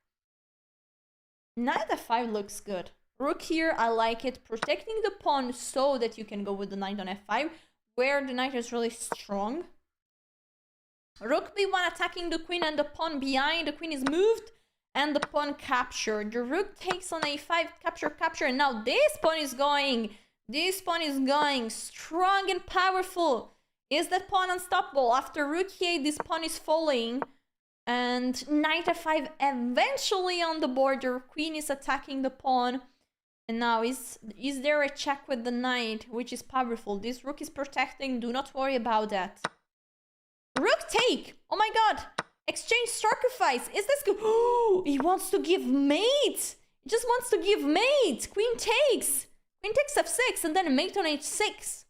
Knight f5 looks good. Rook here, I like it. Protecting the pawn so that you can go with the knight on f5, where the knight is really strong. Rook b1 attacking the queen and the pawn behind. The queen is moved and the pawn captured. The rook takes on a5, capture, and now this pawn is going. This pawn is going strong and powerful. Is that pawn unstoppable? After rook e8, this pawn is falling. And knight f5 eventually on the board. The queen is attacking the pawn. And now is there a check with the knight, which is powerful? This rook is protecting. Do not worry about that. Rook take! Oh my god! Exchange sacrifice! Is this good? Oh, he wants to give mate! He just wants to give mate! Queen takes! Queen takes f6 and then mate on h6.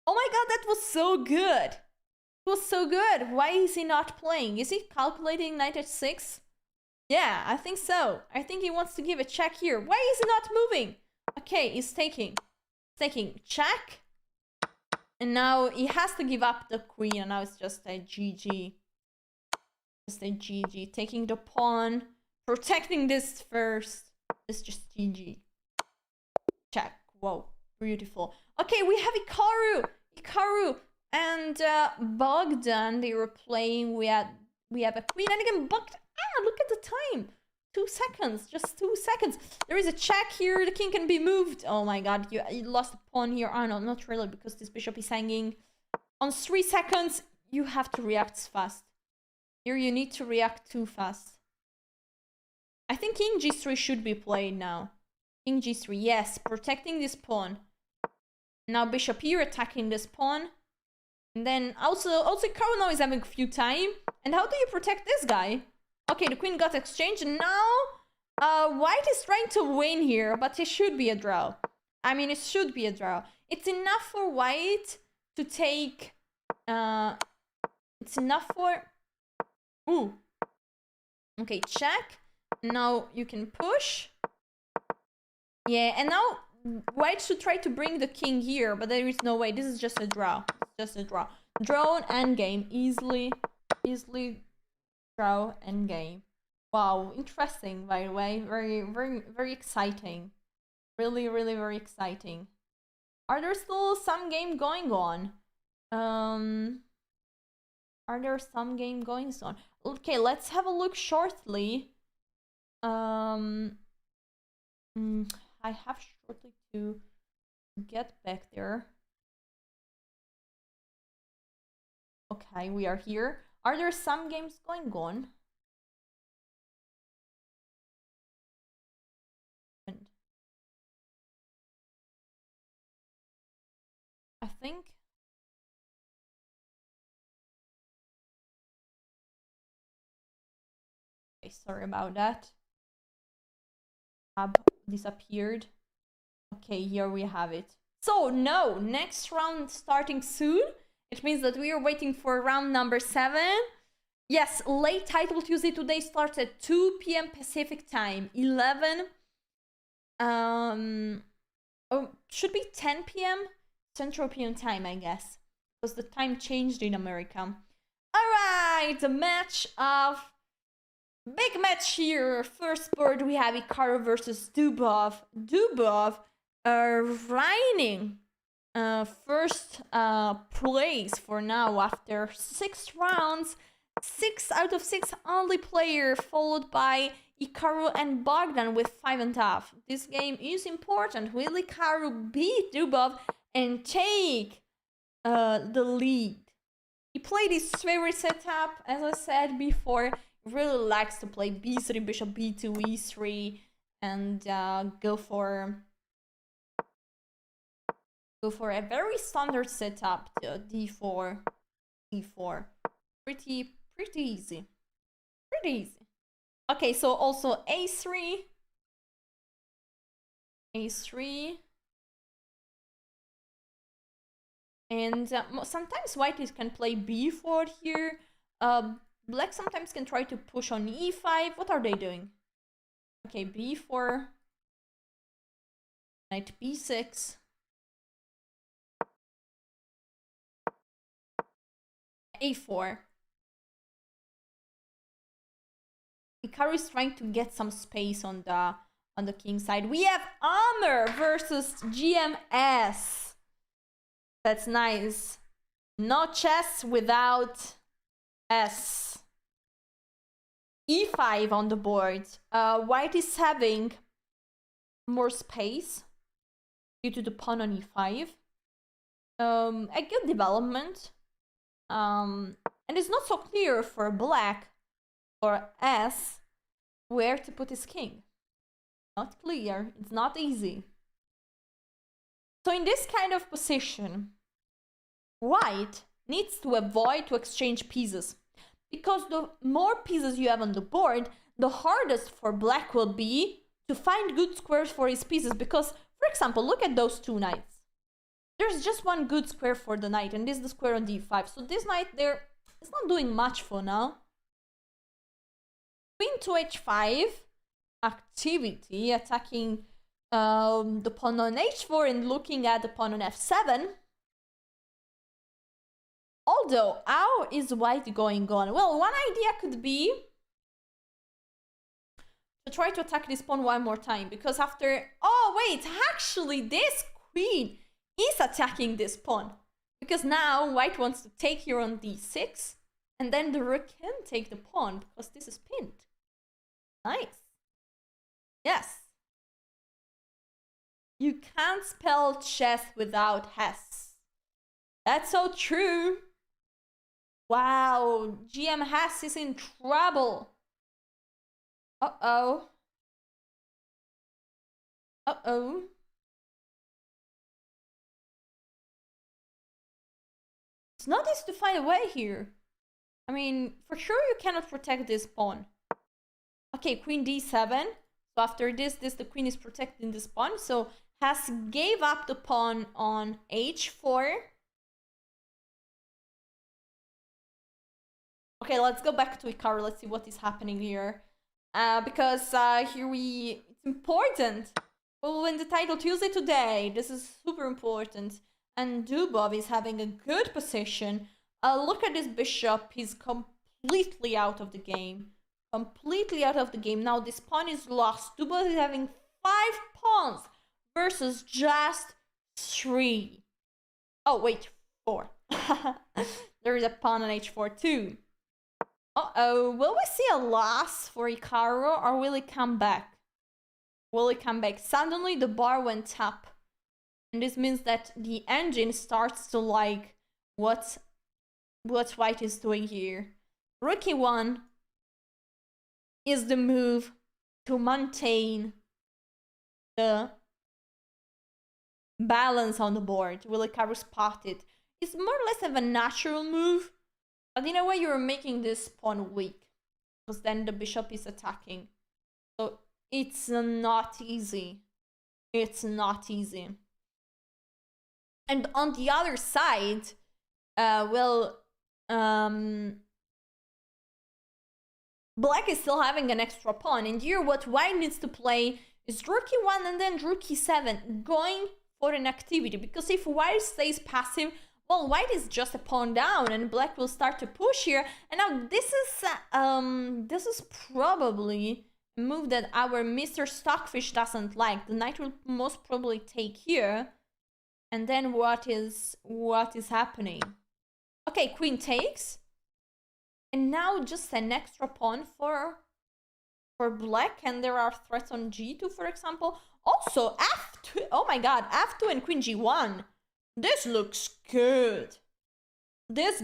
Oh my god, that was so good! It was so good! Why is he not playing? Is he calculating knight h6? Yeah, I think so. I think he wants to give a check here. Why is he not moving? Okay, he's taking. Taking. Check. And now he has to give up the queen, and now it's just a GG. Just a GG. Taking the pawn. Protecting this first. It's just GG. Check. Whoa. Beautiful. Okay, we have Hikaru and Bogdan. They were playing. We have a queen, and again Bogdan. Ah, look at the time. 2 seconds. Just 2 seconds. There is a check here. The king can be moved. Oh my god. You lost a pawn here. Oh no, not really, because this bishop is hanging. On 3 seconds, you have to react fast. Here you need to react too fast. I think king g3 should be played now. King g3. Yes, protecting this pawn. Now bishop here attacking this pawn. And then also Hikaru now is having a few time. And how do you protect this guy? Okay, the queen got exchanged, and now white is trying to win here, but it should be a draw. I mean, it should be a draw. It's enough for white to take... it's enough for... Ooh. Okay, check. Now you can push. Yeah, and now white should try to bring the king here, but there is no way. This is just a draw. It's just a draw. Draw and endgame. Easily draw and game. Wow, interesting, by the way. Very exciting. Really very exciting. Are there still some game going on? Are there some game going on? Okay, let's have a look shortly. I have shortly to get back there. Okay, we are here. Are there some games going on? I think. Okay, sorry about that. Tab disappeared. Okay, here we have it. So, no, next round starting soon. It means that we are waiting for round number 7. Yes, late title Tuesday today starts at 2 p.m. Pacific time. 11. Oh, should be 10 p.m. Central European time, I guess. Because the time changed in America. Alright, the match of... Big match here. First board we have Hikaru versus Dubov. Dubov reigning first place for now after 6 rounds. 6 out of 6 only player, followed by Hikaru and Bogdan with 5.5. This game is important. Will Hikaru beat Dubov and take the lead? He played his favorite setup, as I said before. He really likes to play b3, bishop b2, e3, and go for a very standard setup, d4, e4. Pretty easy. pretty easy. Okay, so also a3, a3, and sometimes white can play b4 here. Black sometimes can try to push on e5. What are they doing? Okay, b4, knight b6, a4. Hikaru is trying to get some space on the king side. We have Amr versus GMS. That's nice. No chess without S. E5 on the board. White is having more space due to the pawn on E5. A good development. And it's not so clear for black or S where to put his king. Not clear. It's not easy. So in this kind of position, white needs to avoid to exchange pieces, because the more pieces you have on the board, the hardest for black will be to find good squares for his pieces. Because, for example, look at those two knights. There's just one good square for the knight, and this is the square on d5. So this knight there is not doing much for now. Queen to h5 activity, attacking the pawn on h4 and looking at the pawn on f7. Although, how is white going on? Well, one idea could be to try to attack this pawn one more time, because after... Oh, wait, actually, this queen is attacking this pawn, because now white wants to take here on d6, and then the rook can take the pawn, because this is pinned. Nice. Yes. You can't spell chess without Hess. That's so true. Wow, GM Hess is in trouble. Uh-oh. Uh-oh. It's not easy to find a way here. I mean, for sure you cannot protect this pawn. Okay, queen d7. So after this, the queen is protecting this pawn. So Hess gave up the pawn on h4. Okay, let's go back to Hikaru. Let's see what is happening here. Because here it's important. We'll win the title Tuesday today. This is super important. And Dubov is having a good position. Look at this bishop. He's completely out of the game. Completely out of the game. Now this pawn is lost. Dubov is having 5 pawns versus just 3. Oh, wait, 4. There is a pawn on h4 too. Uh-oh, will we see a loss for Hikaru, or will he come back? Will he come back? Suddenly the bar went up. And this means that the engine starts to like what white is doing here. Rook e1 is the move to maintain the balance on the board. Will Hikaru spot it? It's more or less of a natural move. But in a way, you're making this pawn weak, because then the bishop is attacking. So it's not easy. It's not easy. And on the other side, black is still having an extra pawn. And here, what white needs to play is rook e1 and then rook e7, going for an activity. Because if white stays passive, well, white is just a pawn down, and black will start to push here. And now this is probably a move that our Mr. Stockfish doesn't like. The knight will most probably take here, and then what is happening? Okay, queen takes, and now just an extra pawn for black, and there are threats on g2, for example. Also f2. Oh my god, f2 and queen g1. This looks good. This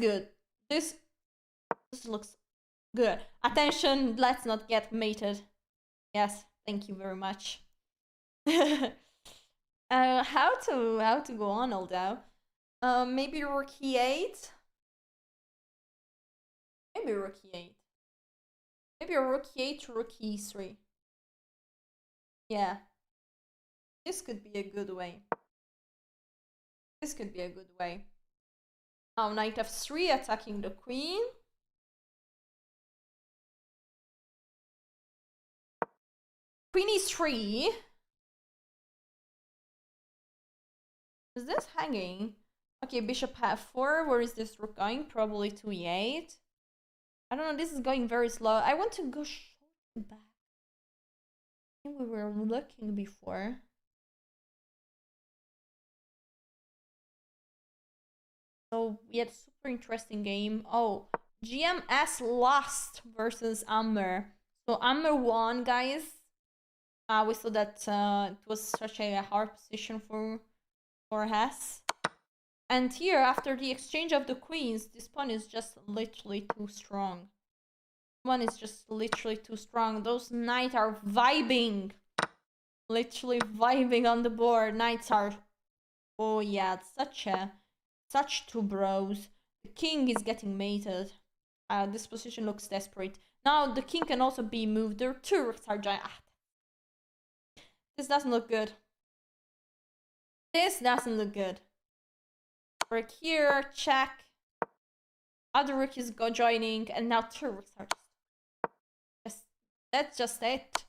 looks good. Attention, let's not get mated. Yes, thank you very much. How to go on, although? Maybe rook e8. Maybe rook e8. Maybe a rook e8 to rook e3. Yeah. This could be a good way. This could be a good way. Now knight f3 attacking the queen. Queen e3. Is this hanging? Okay, bishop f4. Where is this rook going? Probably to e8. I don't know, this is going very slow. I want to go back. I think we were looking before. So we had a super interesting game. Oh, GMS lost versus Amber. So Amber won, guys. We saw that it was such a hard position for Hess. And here, after the exchange of the queens, this pawn is just literally too strong. One is just literally too strong. Those knights are vibing. Literally vibing on the board. Knights are... Oh yeah, such two bros. The king is getting mated. This position looks desperate. Now the king can also be moved. Their two rooks are giant. This doesn't look good. This doesn't look good. Rook here, check. Other rook is joining, and now two rooks are just... That's just it.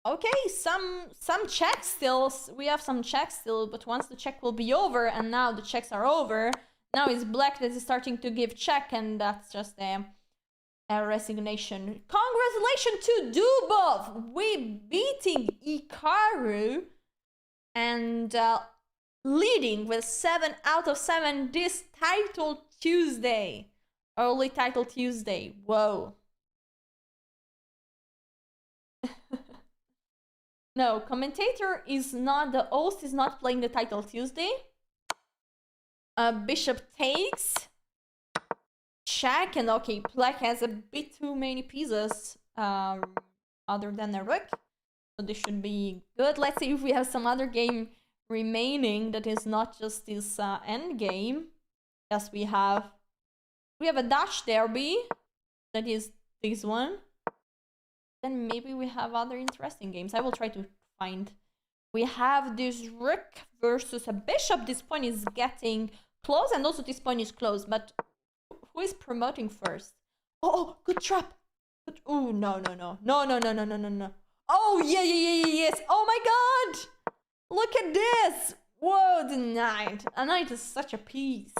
Okay, some checks still. We have some checks still, but once the check will be over, and now the checks are over, now it's black that is starting to give check, and that's just a resignation. Congratulations to Dubov! We beating Ikaru and leading with 7 out of 7 this Title Tuesday. Early Title Tuesday. Whoa. No, commentator is not, the host is not playing the Title Tuesday. Bishop takes. Check, and okay, black has a bit too many pieces other than a rook. So this should be good. Let's see if we have some other game remaining that is not just this end game. Yes, we have a Dutch derby. That is this one. Then maybe we have other interesting games. I will try to find. We have this rook versus a bishop. This pawn is getting close, and also this pawn is close. But who is promoting first? Oh, good trap. Oh, no. Oh, yeah, yes. Oh my god. Look at this. Whoa, the knight. A knight is such a piece.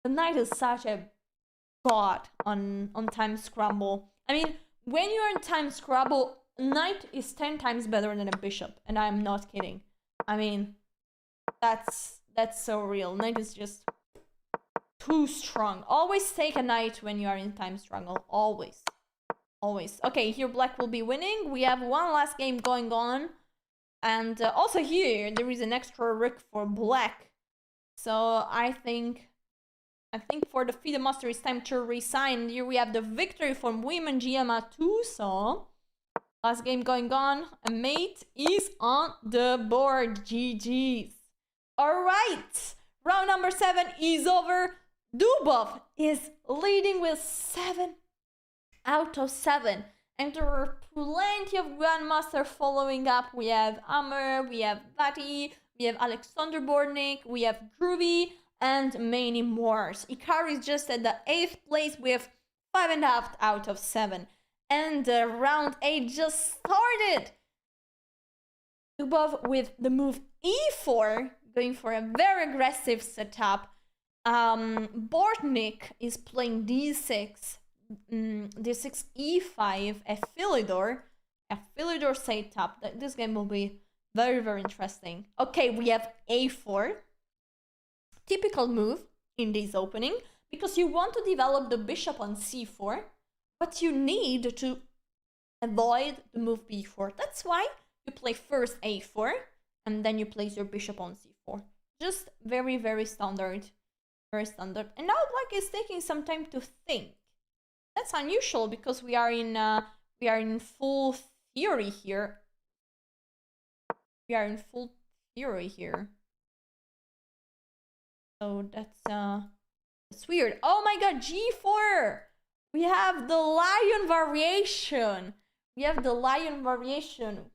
The knight is such a god on time scramble. I mean, when you're in time scrabble, knight is 10 times better than a bishop, and I'm not kidding. I mean, that's so real. Knight is just too strong. Always take a knight when you are in time struggle. Always. Okay, here black will be winning. We have one last game going on, and also here there is an extra rook for black. So I think for the FIDE Master it's time to resign. Here we have the victory from Women GMA Tuso. Last game going on. A mate is on the board. GG's. Alright. Round number 7 is over. Dubov is leading with 7 out of 7. And there are plenty of Grandmaster following up. We have Amr, we have Vati, we have Alexander Bornik, we have Groovy, and many more. Ikari is just at the 8th place with 5.5 out of 7. And round 8 just started. Dubov with the move e4, going for a very aggressive setup. Bortnik is playing d6, d6 e5, a Philidor setup. This game will be very, very interesting. Okay, we have a4. Typical move in this opening, because you want to develop the bishop on c4, but you need to avoid the move b4. That's why you play first a4, and then you place your bishop on c4. Just very, very standard. Very standard. And now black is taking some time to think. That's unusual, because we are in full theory here. So that's weird. Oh my god, g4! We have the lion variation. We have the lion variation.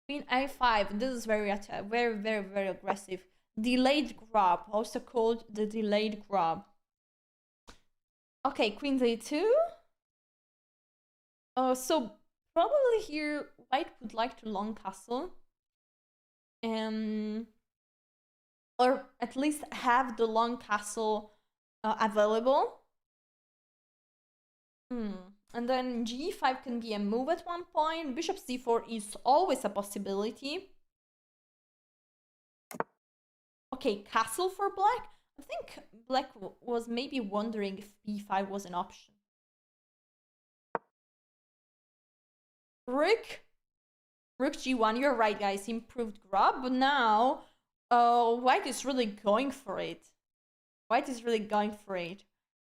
Queen a5. This is very aggressive. Delayed grab, also called the delayed grab. Okay, queen a2. So probably here white would like to long castle. Or at least have the long castle available. And then g5 can be a move at one point. Bishop c4 is always a possibility. Okay, castle for black. I think black was maybe wondering if b5 was an option. Rook g1. You're right, guys. Improved grab, but now white is really going for it. White is really going for it.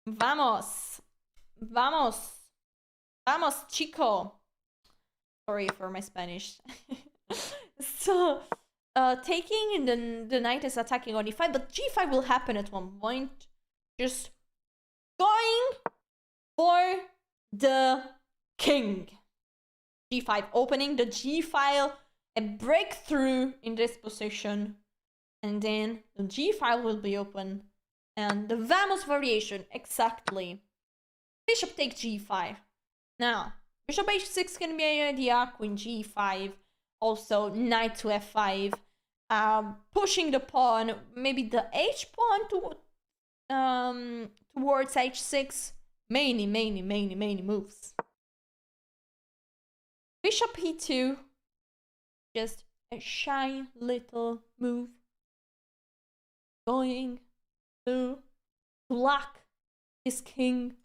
Vamos. Vamos. Vamos, chico. Sorry for my Spanish. So, taking the knight is attacking on e5, but g5 will happen at one point. Just going for the king. g5, opening the g file, a breakthrough in this position, and then the g file will be open, and the Vamos variation, exactly. Bishop takes g5. Now, bishop h6 can be an idea, queen g5, also knight to f5, pushing the pawn, maybe the h pawn towards h6, many moves. Bishop e2, just a shy little move, going to block his king.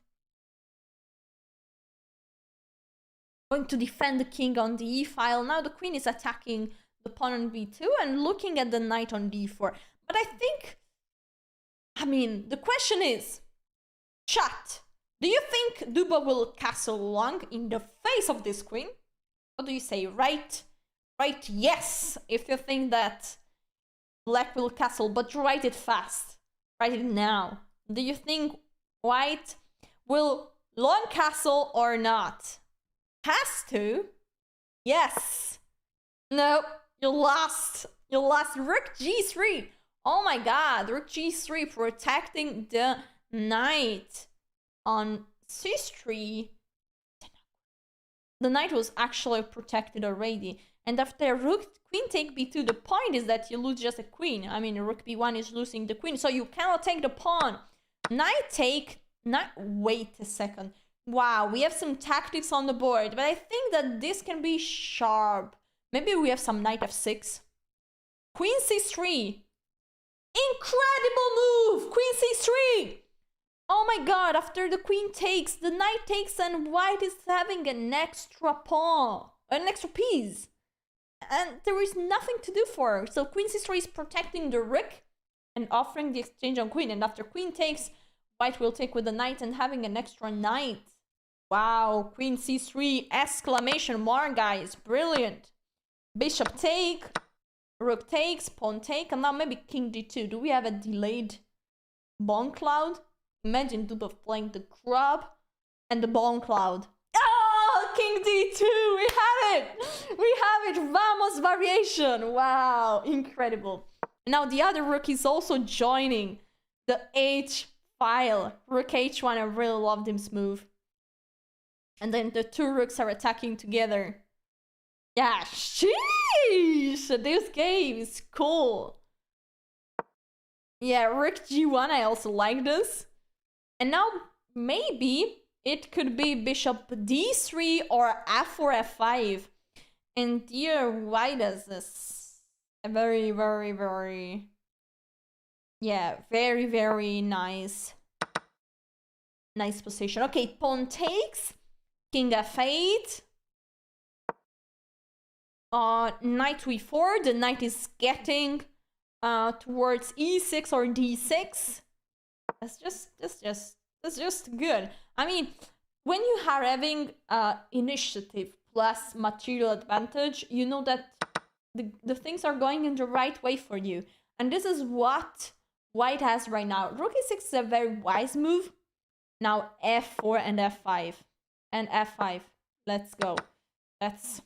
Going to defend the king on the e file. Now the queen is attacking the pawn on b2 and looking at the knight on d4. But the question is, chat, do you think Duba will castle long in the face of this queen? What do you say? Right, yes, if you think that black will castle, but write it fast. Write it now. Do you think white will long castle or not? Has to. Yes. No, you lost. You lost. Rook g3. Oh my god, rook g3 protecting the knight on c3. The knight was actually protected already. And after rook queen take b2, the point is that you lose just a queen. I mean, rook b1 is losing the queen, so you cannot take the pawn. Knight take. Wait a second. Wow, we have some tactics on the board, but I think that this can be sharp. Maybe we have some knight f6. Queen c3. Incredible move! Queen c3! Oh my god, after the queen takes, the knight takes, and white is having an extra pawn. An extra piece. And there is nothing to do for her. So queen c3 is protecting the rook and offering the exchange on queen. And after queen takes, white will take with the knight and having an extra knight. Wow, queen c3, exclamation mark, guys. Brilliant. Bishop take, rook takes, pawn take, and now maybe king d2. Do we have a delayed bone cloud? Imagine Duba playing the grab and the bone cloud. Oh, king d2, we have it! We have it, Vamos variation. Wow, incredible. Now the other rook is also joining the h file. Rook h1, I really love this move. And then the two rooks are attacking together. Yeah, sheesh! This game is cool. Yeah, rook g1, I also like this. And now maybe it could be bishop d3 or f4, f5. And dear white has this a very nice position. Okay, pawn takes, king f8, knight to e4. The knight is getting towards e6 or d6. That's just good. I mean, when you are having initiative plus material advantage, you know that the things are going in the right way for you. And this is what white has right now. Rook e6 is a very wise move. Now f4 and f5. And f5. Let's go. That's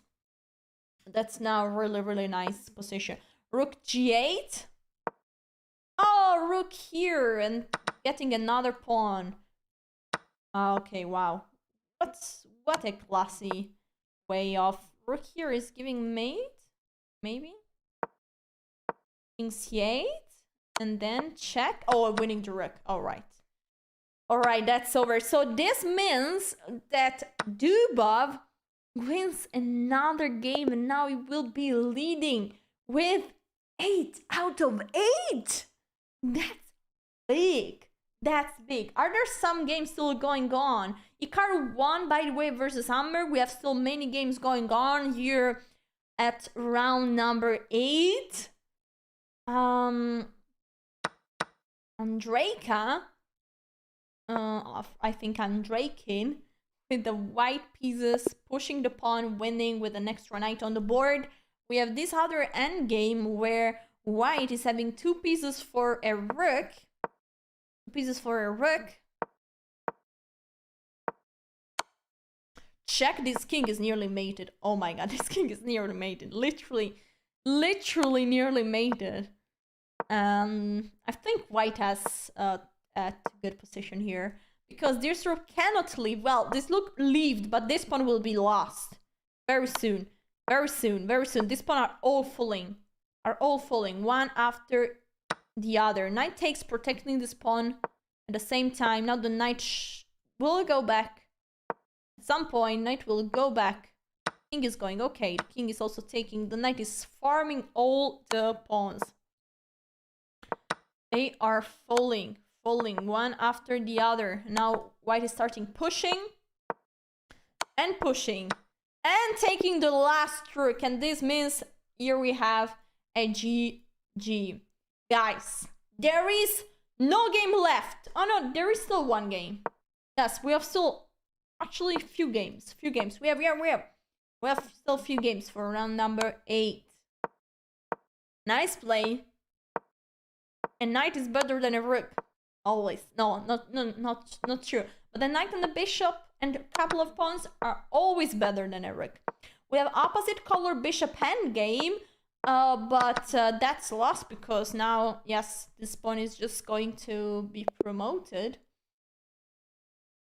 now really, really nice position. Rook g8. Oh, rook here and getting another pawn. Okay, wow. What a classy way of... Rook here is giving mate? Maybe? King c8. And then check. Oh, winning the rook. Alright. Alright, that's over. So this means that Dubov wins another game and now he will be leading with 8 out of 8. That's big. That's big. Are there some games still going on? Ikaru won, by the way, versus Hammer. We have still many games going on here at round number 8. Andrejka, I think Andrejkin, with the white pieces, pushing the pawn, winning with an extra knight on the board. We have this other endgame where white is having 2 pieces for a rook. 2 pieces for a rook. Check, this king is nearly mated. Oh my god, this king is nearly mated. Literally nearly mated. I think white has a good position here because this rook cannot leave. Well, this rook leaved, but this pawn will be lost very soon. This pawn are all falling, one after the other. Knight takes, protecting this pawn at the same time. Now the knight will go back. At some point, knight will go back. King is going. Okay, the king is also taking. The knight is farming all the pawns. They are falling one after the other. Now white is starting pushing and taking the last rook. And this means here we have a GG. Guys, there is no game left. Oh no, there is still one game. Yes, we have still actually a few games. We have still a few games for round number 8. Nice play. A knight is better than a rook. Always. No, not true. But the knight and the bishop and a couple of pawns are always better than a rook. We have opposite color bishop endgame, but that's lost because now, yes, this pawn is just going to be promoted.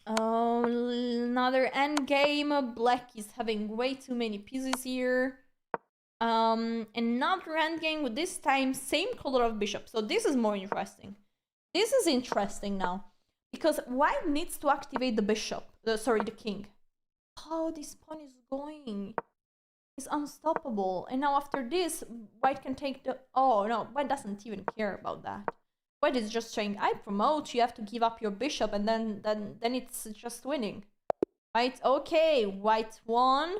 Another endgame. Black is having way too many pieces here. Another endgame with this time same color of bishop. So this is more interesting. This is interesting now because white needs to activate the bishop. The king. How this pawn is going? It's unstoppable. And now after this, white can take the... Oh no, white doesn't even care about that. White is just saying, I promote. You have to give up your bishop, and then it's just winning. Right? Okay, white won.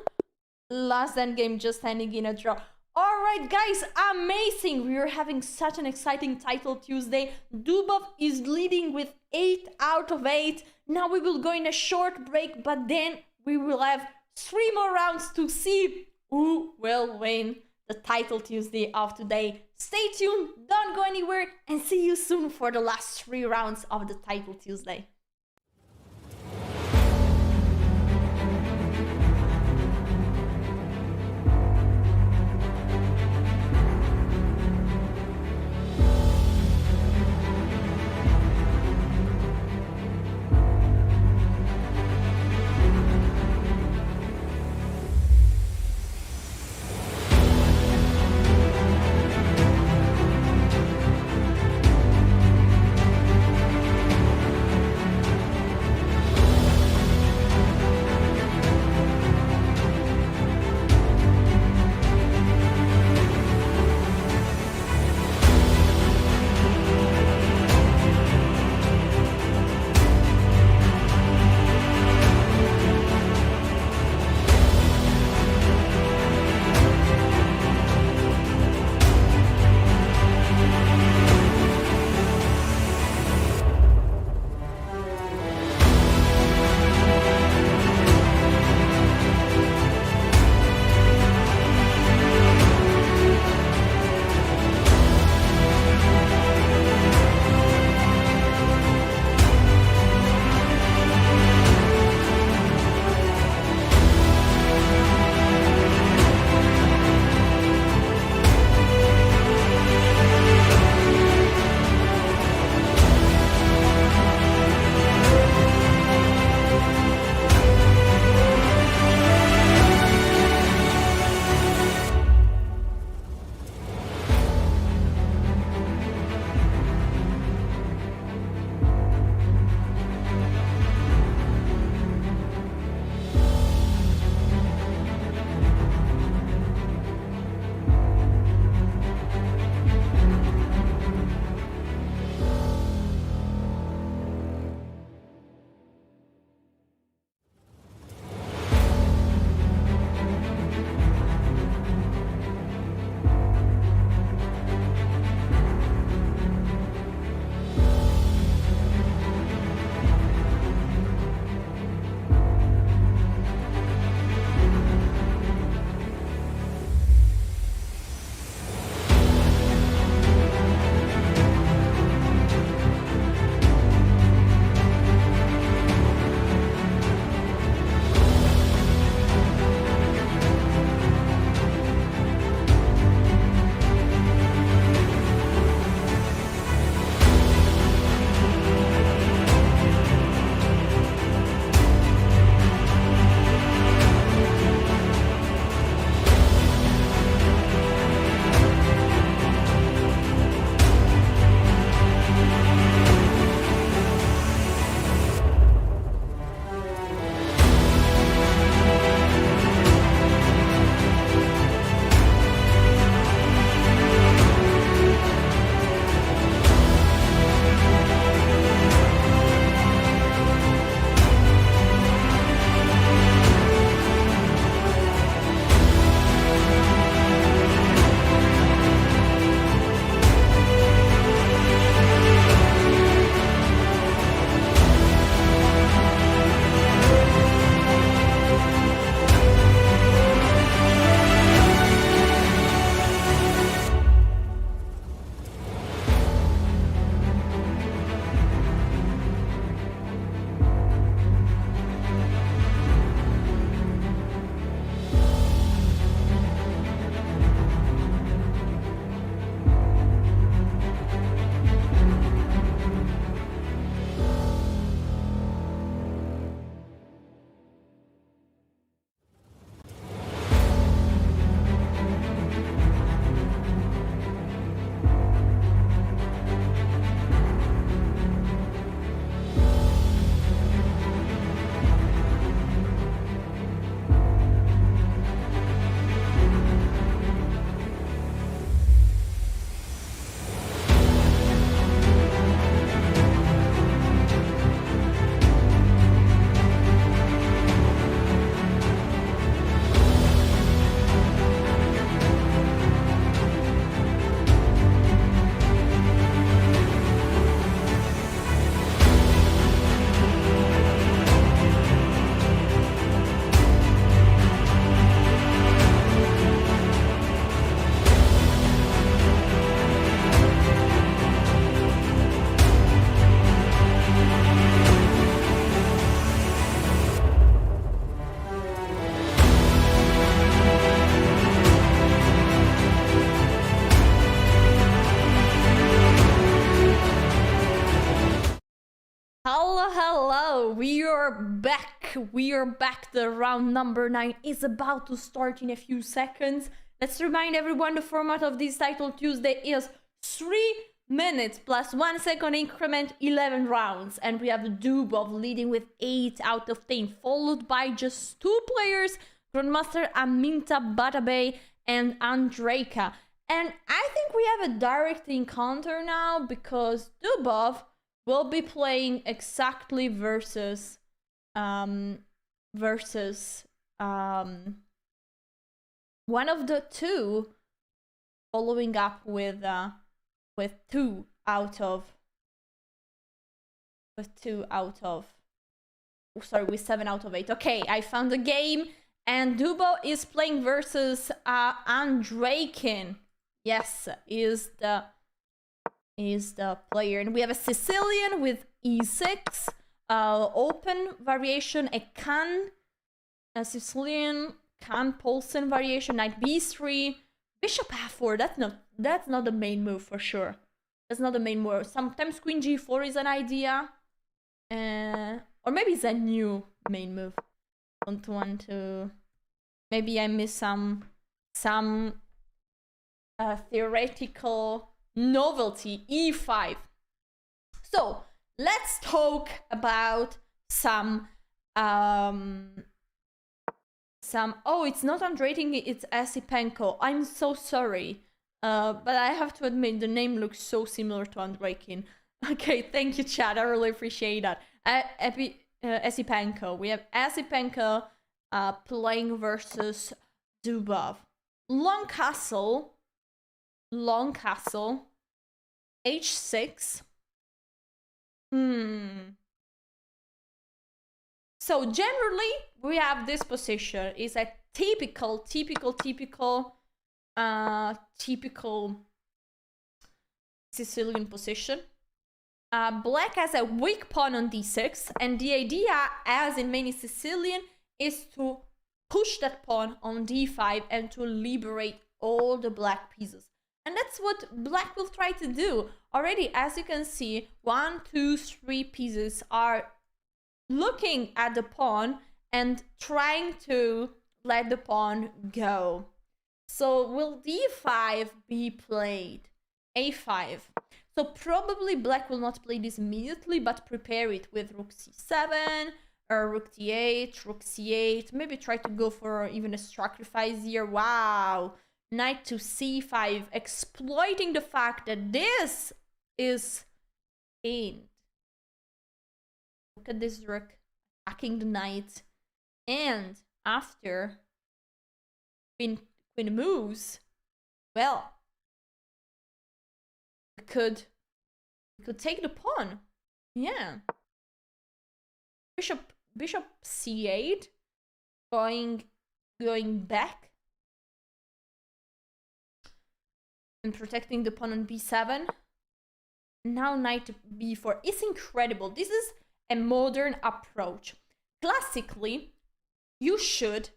Last endgame just ending in a draw. Alright guys, amazing! We are having such an exciting title Tuesday. Dubov is leading with 8 out of 8. Now we will go in a short break, but then we will have 3 more rounds to see who will win the title Tuesday of today. Stay tuned, don't go anywhere, and see you soon for the last 3 rounds of the title Tuesday. are back. We are back. The round number 9 is about to start in a few seconds. Let's remind everyone the format of this title Tuesday is 3 minutes plus 1 second increment, 11 rounds. And we have Dubov leading with 8 out of 10, followed by just 2 players, Grandmaster Aminta Batabe and Andrejka. And I think we have a direct encounter now because Dubov will be playing exactly versus one of the two, following up with 2 out of with 7 out of 8. Okay, I found the game, and Dubo is playing versus Andrejkin. Yes, is the player, and we have a Sicilian with e6, open variation, a Sicilian can Polsen variation, knight b3, bishop f4. That's not the main move for sure. That's not the main move. Sometimes queen g4 is an idea, or maybe it's a new main move. Don't want to. Maybe I miss some theoretical novelty. e5. So let's talk about some oh, it's not Andrejkin, it's Asipenko. I'm so sorry, but I have to admit the name looks so similar to Andrejkin. Okay, thank you, Chad, I really appreciate that. Asipenko. We have Asipenko playing versus Dubov. Long castle, h6. So generally, we have this position. It's a typical Sicilian position. Black has a weak pawn on d6, and the idea, as in many Sicilian, is to push that pawn on d5 and to liberate all the black pieces. And that's what black will try to do. Already, as you can see, 1, 2, 3 pieces are looking at the pawn and trying to let the pawn go. So will d5 be played? a5. So probably black will not play this immediately, but prepare it with rook c7 or rook d8, rook c8. Maybe try to go for even a sacrifice here. Wow. Knight to c5, exploiting the fact that this is in. Look at this rook attacking the knight, and after queen moves, well, we could take the pawn. Yeah. Bishop c8, going back and protecting the pawn on b7. Now knight b4. It's incredible. This is a modern approach. Classically, you should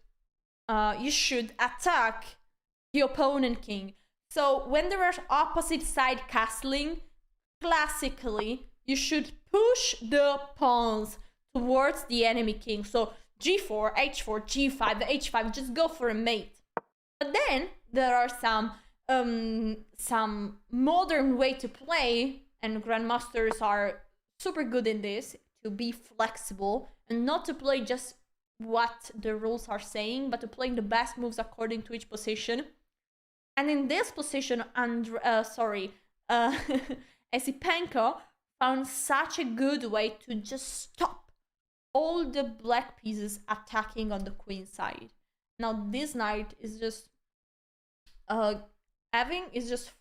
attack the opponent king. So when there are opposite side castling, classically you should push the pawns towards the enemy king. So g4, h4, g5, the h5, just go for a mate. But then there are some modern way to play, and grandmasters are super good in this, to be flexible and not to play just what the rules are saying, but to play the best moves according to each position. And in this position, Asipenko found such a good way to just stop all the black pieces attacking on the queen side. Now this knight is just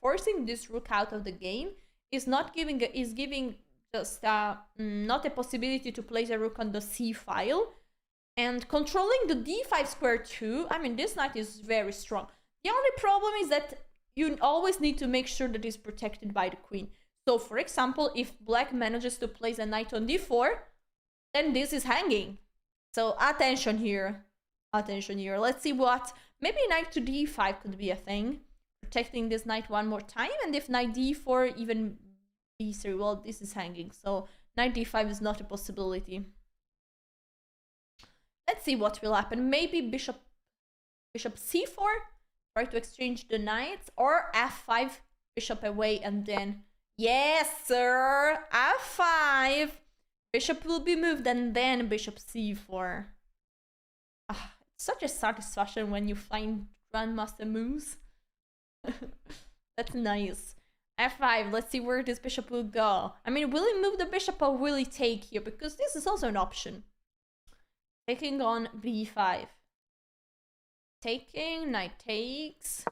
forcing this rook out of the game. Is giving just not a possibility to place a rook on the c file, and controlling the d5 square too. I mean, this knight is very strong. The only problem is that you always need to make sure that it's protected by the queen. So for example, if black manages to place a knight on d4, then this is hanging. So attention here. Let's see what, maybe knight to d5 could be a thing, protecting this knight one more time. And if knight d4, even b3, well, this is hanging, so knight d5 is not a possibility. Let's see what will happen. Maybe bishop c4, try to exchange the knights, or f5, bishop away, and then yes sir, f5, bishop will be moved, and then bishop c4. It's such a satisfaction when you find grandmaster moves. That's nice. f5, let's see where this bishop will go. I mean, will he move the bishop or will he take here? Because this is also an option. Taking on b5. Taking, knight takes.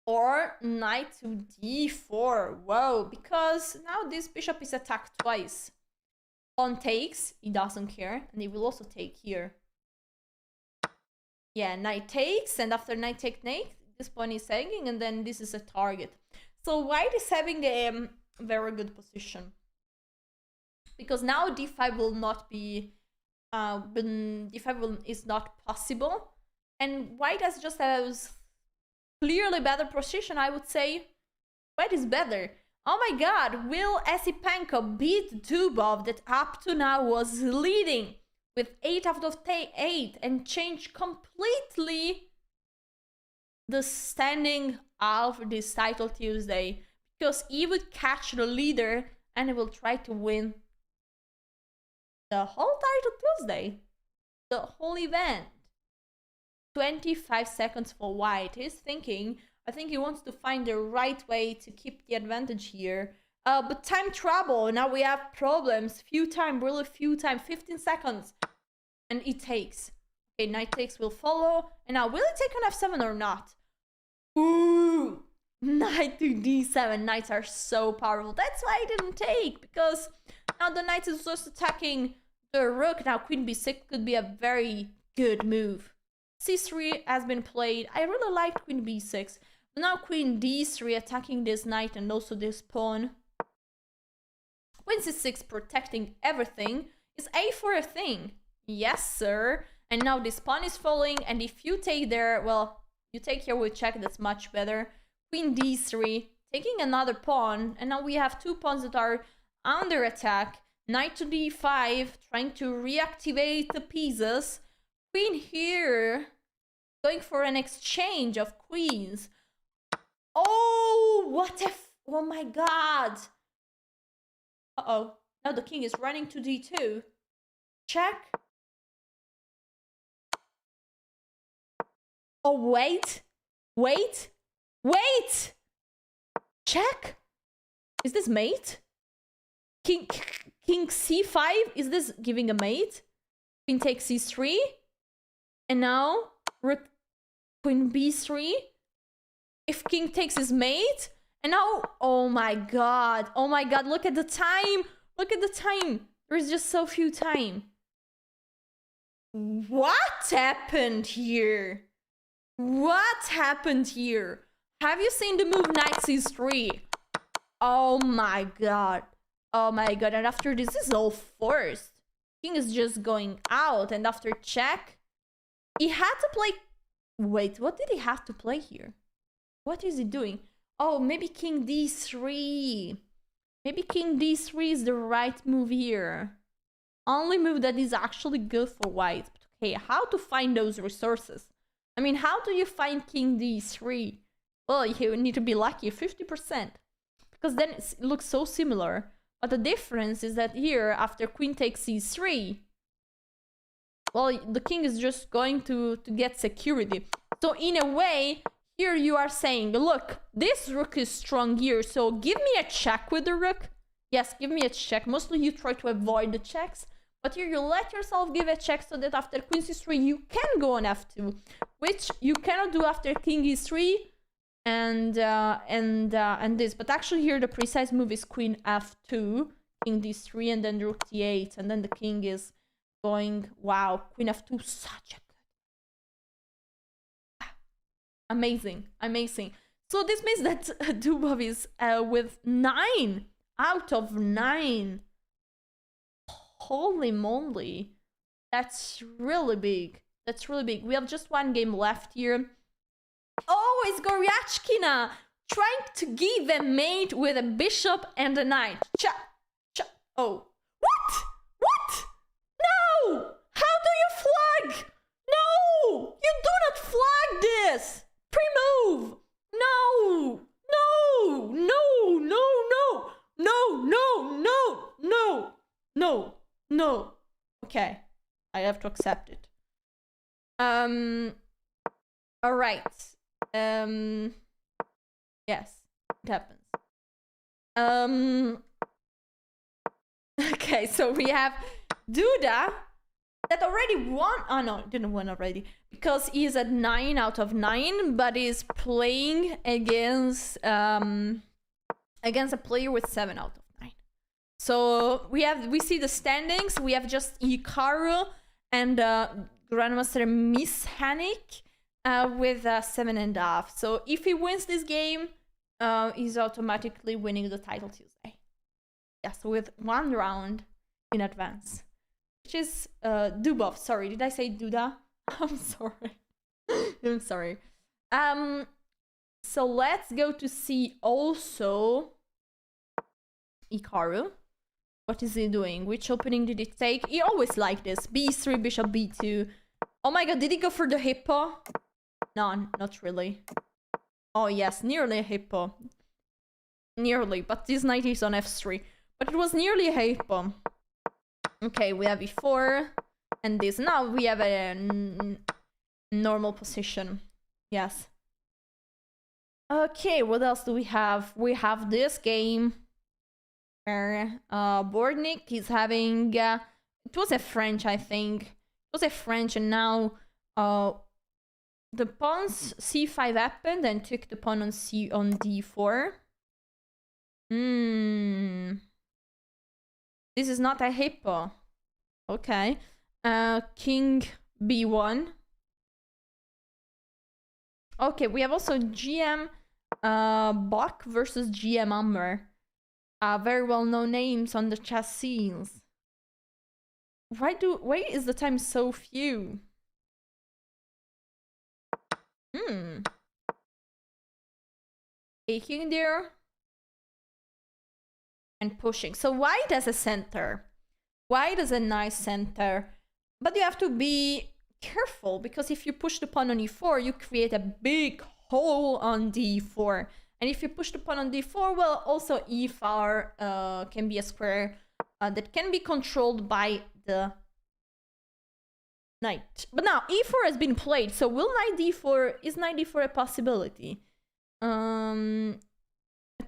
Or knight to d4. Whoa, because now this bishop is attacked twice. Pawn takes, he doesn't care, and he will also take here. Yeah, knight takes, and after knight take knight, this pawn is hanging, and then this is a target. So white is having a very good position. Because now d5 will not be... d5 is not possible. And white has just has clearly better position, I would say. White is better. Oh my god, will Esipenko beat Dubov that up to now was leading with 8 out of 8 and change completely the standing of this title Tuesday? Because he would catch the leader and he will try to win the whole title Tuesday, the whole event. 25 seconds for white. He's thinking, I think he wants to find the right way to keep the advantage here. But time trouble, now we have problems. Really few time, 15 seconds. And it takes. Okay, knight takes will follow. And now, will he take on f7 or not? Ooh, knight to d7. Knights are so powerful. That's why I didn't take, because now the knight is just attacking the rook. Now queen b6 could be a very good move. c3 has been played. I really like queen b6. But now queen d3 attacking this knight and also this pawn. Queen c6 protecting everything. Is a4 a thing? Yes, sir. And now this pawn is falling, and if you take there, well, you take here with check, that's much better. Queen d3, taking another pawn, and now we have 2 pawns that are under attack. Knight to d5, trying to reactivate the pieces. Queen here, going for an exchange of queens. Oh, what if... Oh my god. Uh-oh. Now the king is running to d2. Check. Oh, wait. Wait. Wait! Check. Is this mate? King c5? Is this giving a mate? Queen takes c3. And now rook, queen b3. If king takes his mate. And now, oh my god. Oh my god, look at the time. Look at the time. There's just so few time. What happened here? What happened here? Have you seen the move knight c3? Oh my god. Oh my god. And after this is all forced. King is just going out. And after check, he had to play... Wait, what did he have to play here? What is he doing? Oh, maybe king d3. Maybe king d3 is the right move here. Only move that is actually good for white. But okay, how to find those resources? I mean, how do you find king d3? Well, you need to be lucky, 50%. Because then it looks so similar. But the difference is that here, after queen takes c3, well, the king is just going to get security. So in a way, here you are saying, look, this rook is strong here, so give me a check with the rook. Yes, give me a check. Mostly you try to avoid the checks. But here you let yourself give a check so that after queen c3 you can go on f2. Which you cannot do after king e3 and this. But actually here the precise move is queen f2, king d3, and then rook d8. And then the king is going, wow, queen f2, such a good... Amazing, amazing. So this means that Dubov is with 9 out of 9. Holy moly. That's really big. That's really big. We have just 1 game left here. Oh, it's Goryachkina trying to give a mate with a bishop and a knight. Cha. Oh. What? What? No! How You do not flag this! Pre-move! No! No! No! No! No! No! No! No! No! No! No! Okay. I have to accept it. Alright. Yes. It happens. Okay, so we have Duda that already won. Oh no, didn't win already because he's at 9 out of 9, but is playing against a player with 7 out of 9. So we see the standings. We have just Hikaru and Grandmaster Miss Hanik with 7.5. So if he wins this game, he's automatically winning the title Tuesday. Yes, with 1 round in advance. Which is Dubov. Sorry, did I say Duda? I'm sorry. I'm sorry. So let's go to see also Hikaru. What is he doing? Which opening did he take? He always like this. B3, bishop b2. Oh my god, did he go for the hippo? No, not really. Oh yes, nearly a hippo. Nearly, but this knight is on f3. But it was nearly a hippo. Okay, we have e4 and this. Now we have a normal position. Yes. Okay, what else do we have? We have this game where Bornik is having... it was a French, I think. It was a French, and now the pawn's c5 happened and took the pawn on d4. This is not a hippo. Okay. King b1. Okay, we have also GM Bach versus GM Amber. Very well-known names on the chess scenes. Why is the time so few? Taking there. And pushing. So white has a center. White has a nice center. But you have to be careful, because if you push the pawn on e4, you create a big hole on d4. And if you push the pawn on d4, well, also e4 can be a square that can be controlled by the knight. But now e4 has been played, so will knight d4, is knight d4 a possibility? It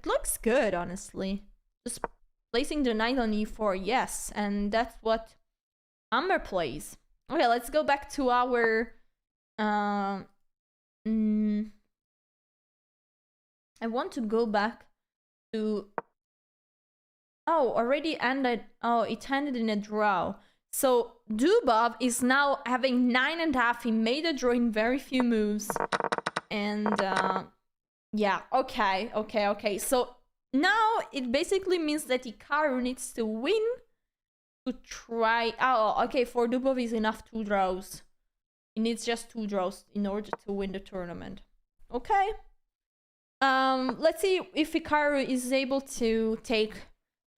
looks good, honestly. Just placing the knight on e4, yes, and that's what Amber plays. Okay, let's go back to our... I want to go back to... Oh, already ended... Oh, it ended in a draw. So Dubov is now having 9.5. He made a draw in very few moves. And yeah, okay. So now it basically means that Hikaru needs to win to try... Oh, okay, for Dubov is enough 2 draws. He needs just 2 draws in order to win the tournament. Okay. Let's see if Hikaru is able to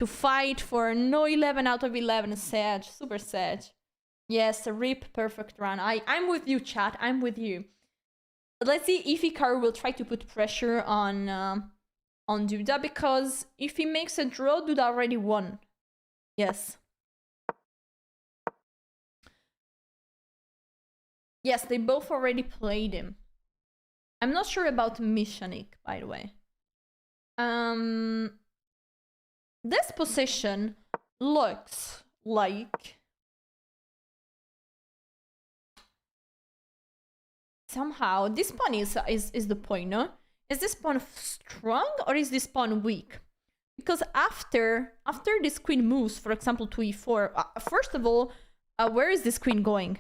fight for no 11 out of 11 Sag. Super Sag. Yes, a rip perfect run. I'm with you, chat. I'm with you. But let's see if Hikaru will try to put pressure on Duda, because if he makes a draw, Duda already won. Yes. Yes, they both already played him. I'm not sure about Mishanik, by the way. This position looks like... Somehow, this pawn is the point, no? Is this pawn strong or is this pawn weak? Because after this queen moves, for example, to e4, first of all, where is this queen going?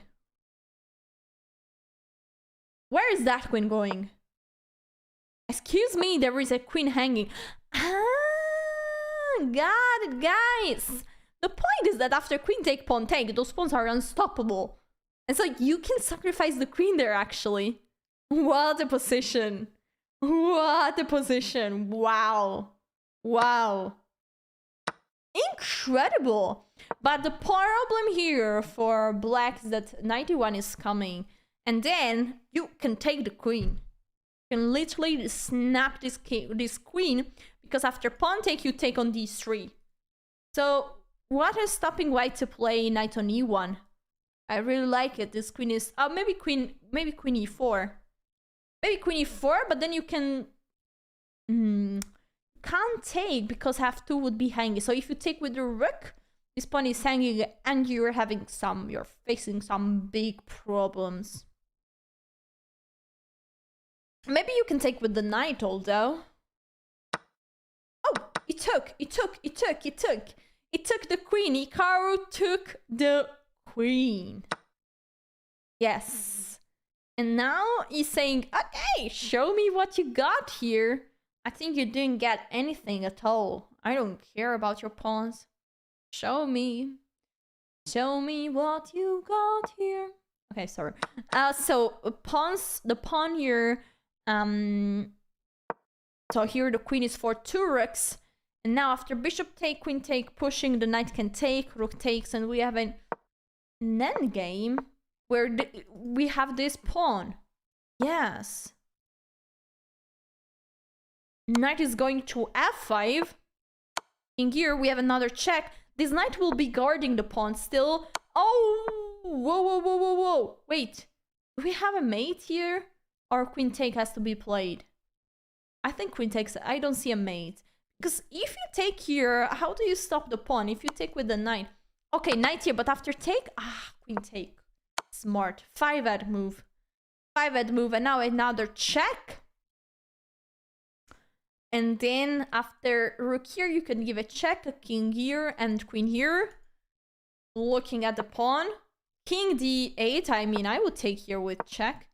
Where is that queen going? Excuse me, there is a queen hanging. Ah, got it, guys. The point is that after queen take, pawn take, those pawns are unstoppable. And so you can sacrifice the queen there, actually. What a position. What a position. Wow. Wow. Incredible. But the problem here for black is that 91 is coming. And then you can take the queen. You can literally snap this queen, because after pawn take, you take on d3. So what is stopping white to play knight on e1? I really like it. This queen is maybe queen e4. Maybe queen e4, but then you can can't take because f2 would be hanging. So if you take with the rook, this pawn is hanging and you're facing some big problems. Maybe you can take with the knight, although. Oh, it took the queen. Hikaru took the queen. Yes. And now he's saying, okay, show me what you got here. I think you didn't get anything at all. I don't care about your pawns. Show me. Show me what you got here. Okay, sorry. So pawns, the pawn here. So here the queen is for 2 rooks. And now after bishop take, queen take, pushing, the knight can take, rook takes, and we have an endgame where we have this pawn. Yes. Knight is going to f5. In here we have another check. This knight will be guarding the pawn still. Oh, whoa. Wait, do we have a mate here? Or queen take has to be played? I think queen takes. I don't see a mate. Because if you take here, how do you stop the pawn? If you take with the knight. Okay, knight here, but after take, queen take. Smart. 5-ad move. 5-ad move, and now another check. And then after rook here, you can give a check, a king here, and queen here. Looking at the pawn. King d8, I mean, I would take here with check.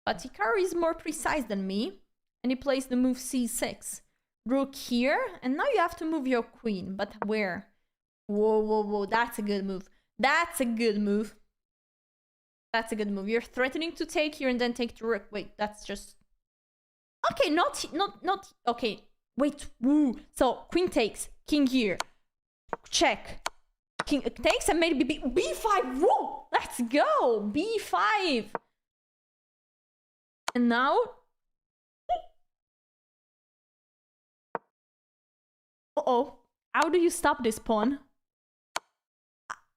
But Hikaru is more precise than me. And he plays the move c6. Rook here, and now you have to move your queen. But where? Whoa, that's a good move. That's a good move. That's a good move. You're threatening to take here and then take the rook. Wait, that's just... Okay, not... Okay, wait, woo. So, queen takes, king here. Check. King takes and maybe b5. Woo! Let's go! b5. And now... Uh-oh. How do you stop this pawn?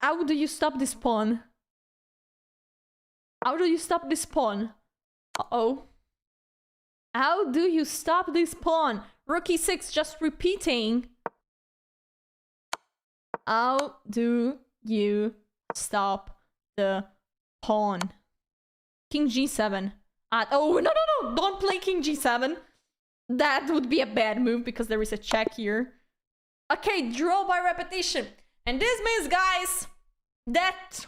How do you stop this pawn? How do you stop this pawn? Uh-oh. How do you stop this pawn? Rook e6, just repeating. How do you stop the pawn? King g7. Oh, no. Don't play king g7. That would be a bad move because there is a check here. Okay, draw by repetition. And this means, guys, that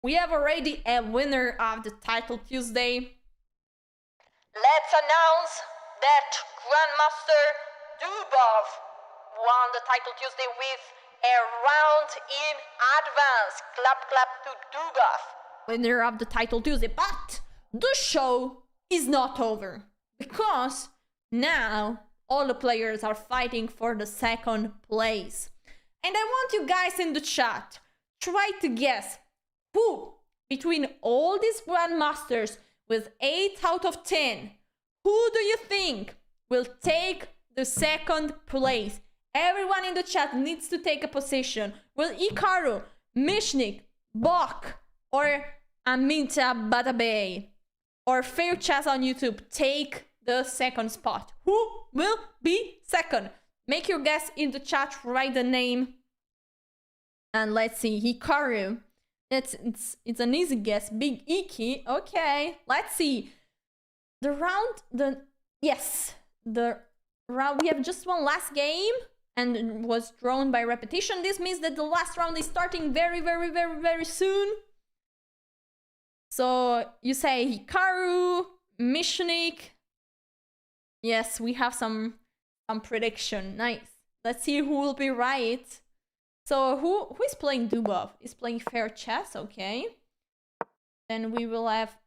we have already a winner of the title Tuesday. Let's announce that Grandmaster Dubov won the title Tuesday with a round in advance. Clap, clap to Dubov, winner of the title Tuesday. But the show is not over because now all the players are fighting for the second place. And I want you guys in the chat, try to guess who, between all these Grandmasters with 8 out of 10, who do you think will take the second place? Everyone in the chat needs to take a position. Will Hikaru, Mishnik, Bok, or Aminta Batabe, or Fair Chess on YouTube take the second spot? Who will be second? Make your guess in the chat, write the name. And let's see, Hikaru. It's an easy guess. Big Iki. Okay, let's see. The round, we have just one last game and it was drawn by repetition. This means that the last round is starting very, very, very, very soon. So you say Hikaru, Mishnik. Yes, we have some prediction. Nice. Let's see who will be right. So who is playing Dubov? Is playing Fair Chess, okay. Then we will have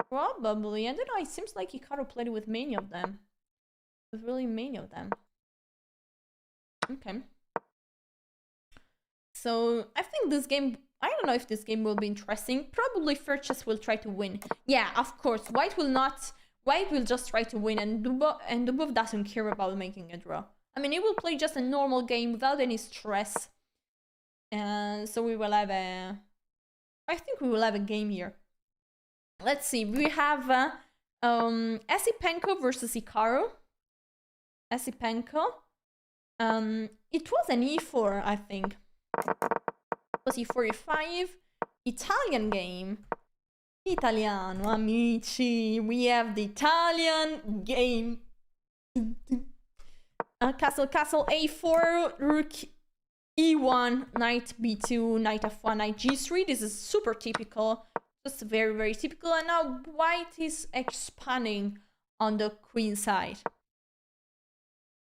probably, I don't know, it seems like Hikaru played with many of them. With really many of them. Okay. So I think this game I don't know if this game will be interesting. Probably first chess will try to win. Yeah, of course. White will not. White will just try to win, and Dubov doesn't care about making a draw. I mean, he will play just a normal game without any stress. And so we will have a... I think we will have a game here. Let's see. We have Esipenko versus Hikaru. Esipenko. It was an e4, I think. It was e4, e5. Italian game. Italiano, amici. We have the Italian game. Castle, castle, a4, rook, e1, knight b2, knight f1, knight g3. This is super typical. Just very, very typical. And now white is expanding on the queen side.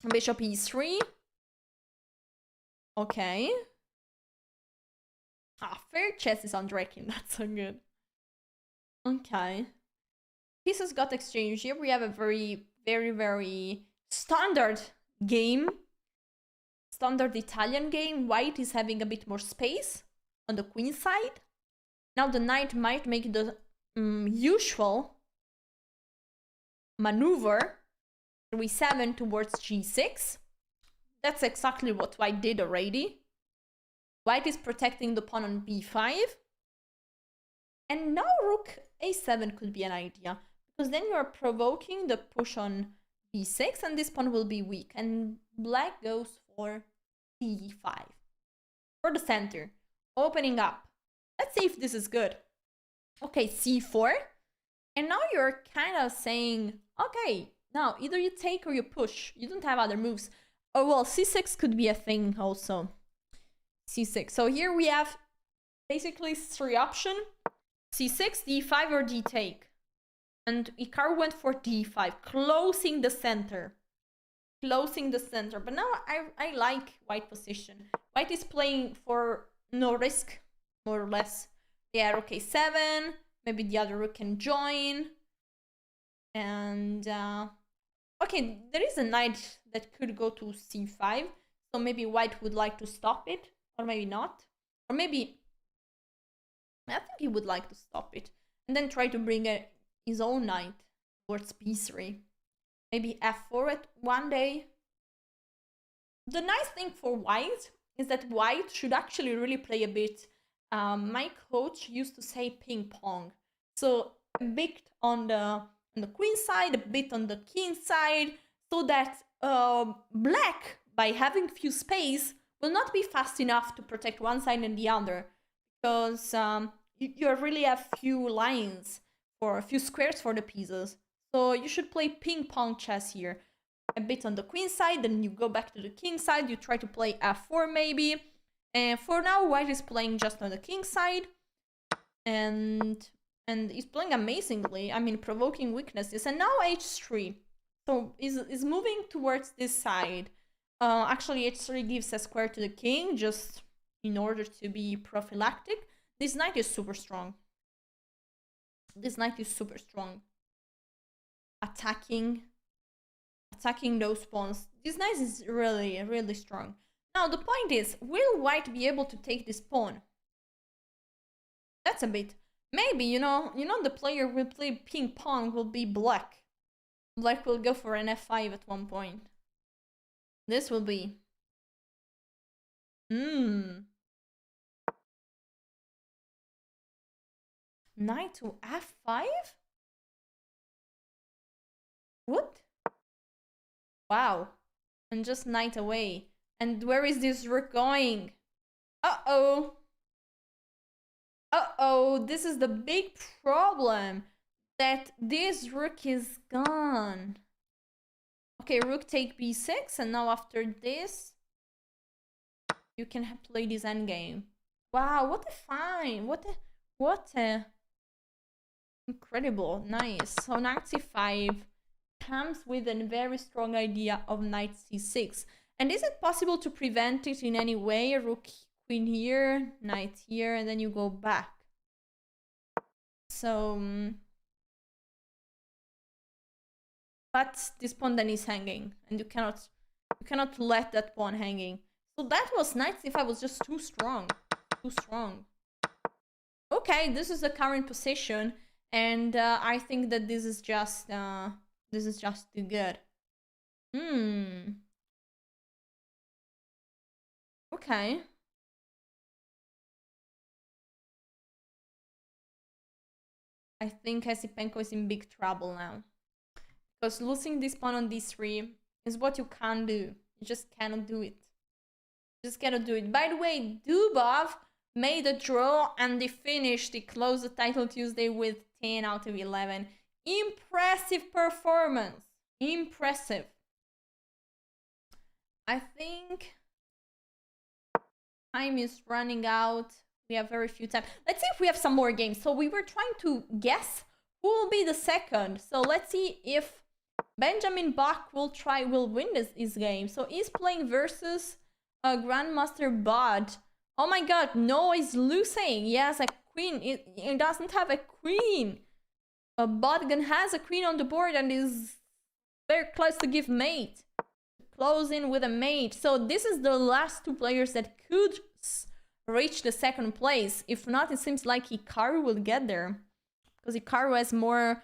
Bishop e3. Okay. Fair chess is on Draken. That's so good. Okay. Pieces got exchanged. Here we have a very, very, very standard game. Standard Italian game. White is having a bit more space on the queen side. Now the knight might make the usual maneuver. 3-7 towards g6. That's exactly what white did already. White is protecting the pawn on b5. And now rook a7 could be an idea, because then you are provoking the push on b6 and this pawn will be weak. And black goes for c5. For the center. Opening up. Let's see if this is good. Okay, c4. And now you're kind of saying, okay, now either you take or you push. You don't have other moves. Oh, well, c6 could be a thing also. c6. So here we have basically three options. c6, d5, or d take. And Hikaru went for d5, closing the center. Closing the center. But now I like white position. White is playing for no risk, more or less. Yeah, rook a7. Maybe the other rook can join. And okay, there is a knight that could go to c5. So maybe white would like to stop it. Or maybe not. Or maybe... I think he would like to stop it. And then try to bring his own knight towards b3. Maybe f4 at one day. The nice thing for white is that white should actually really play a bit. My coach used to say ping pong. So a bit on the queen side, a bit on the king side, so that black, by having few space, will not be fast enough to protect one side and the other. Because you really have few lines or a few squares for the pieces. So you should play ping pong chess here. A bit on the queen side, then you go back to the king side, you try to play f4 maybe. And for now, white is playing just on the king side. And he's playing amazingly. I mean, provoking weaknesses. And now h3. So is moving towards this side. Actually, h3 gives a square to the king, just in order to be prophylactic. This knight is super strong. This knight is super strong. Attacking those pawns. This knight is really, really strong. Now, the point is, will white be able to take this pawn? That's a bit... Maybe, you know the player will play ping pong will be black. Black will go for an f5 at one point. This will be... Knight to f5? What? Wow. And just knight away. And where is this rook going? Uh-oh. Uh-oh. This is the big problem. That this rook is gone. Okay, rook take b6. And now after this, you can play this endgame. Wow, what a find. What a... Incredible. Nice. So knight c5 comes with a very strong idea of knight c6. And is it possible to prevent it in any way? Rook, queen here, knight here, and then you go back. So... But this pawn then is hanging, and you cannot let that pawn hanging. So that was knight c5 was just too strong. Too strong. Okay, this is the current position, and I think that this is just too good. Okay. I think Esipenko is in big trouble now. Because losing this pawn on d3 is what you can't do. You just cannot do it. You just cannot do it. By the way, Dubov made a draw and they finished. They closed the title Tuesday with 10 out of 11. Impressive performance. Impressive. I think time is running out. We have very few time. Let's see if we have some more games. So we were trying to guess who will be the second. So let's see if Benjamin Bach will win this game. So he's playing versus Grandmaster Bod. Oh my god, no, he's losing. He has a queen. He doesn't have a queen. Bodgan has a queen on the board and is very close to give mate. Close in with a mate. So this is the last two players that could reach the second place. If not, it seems like Hikaru will get there, because Hikaru has more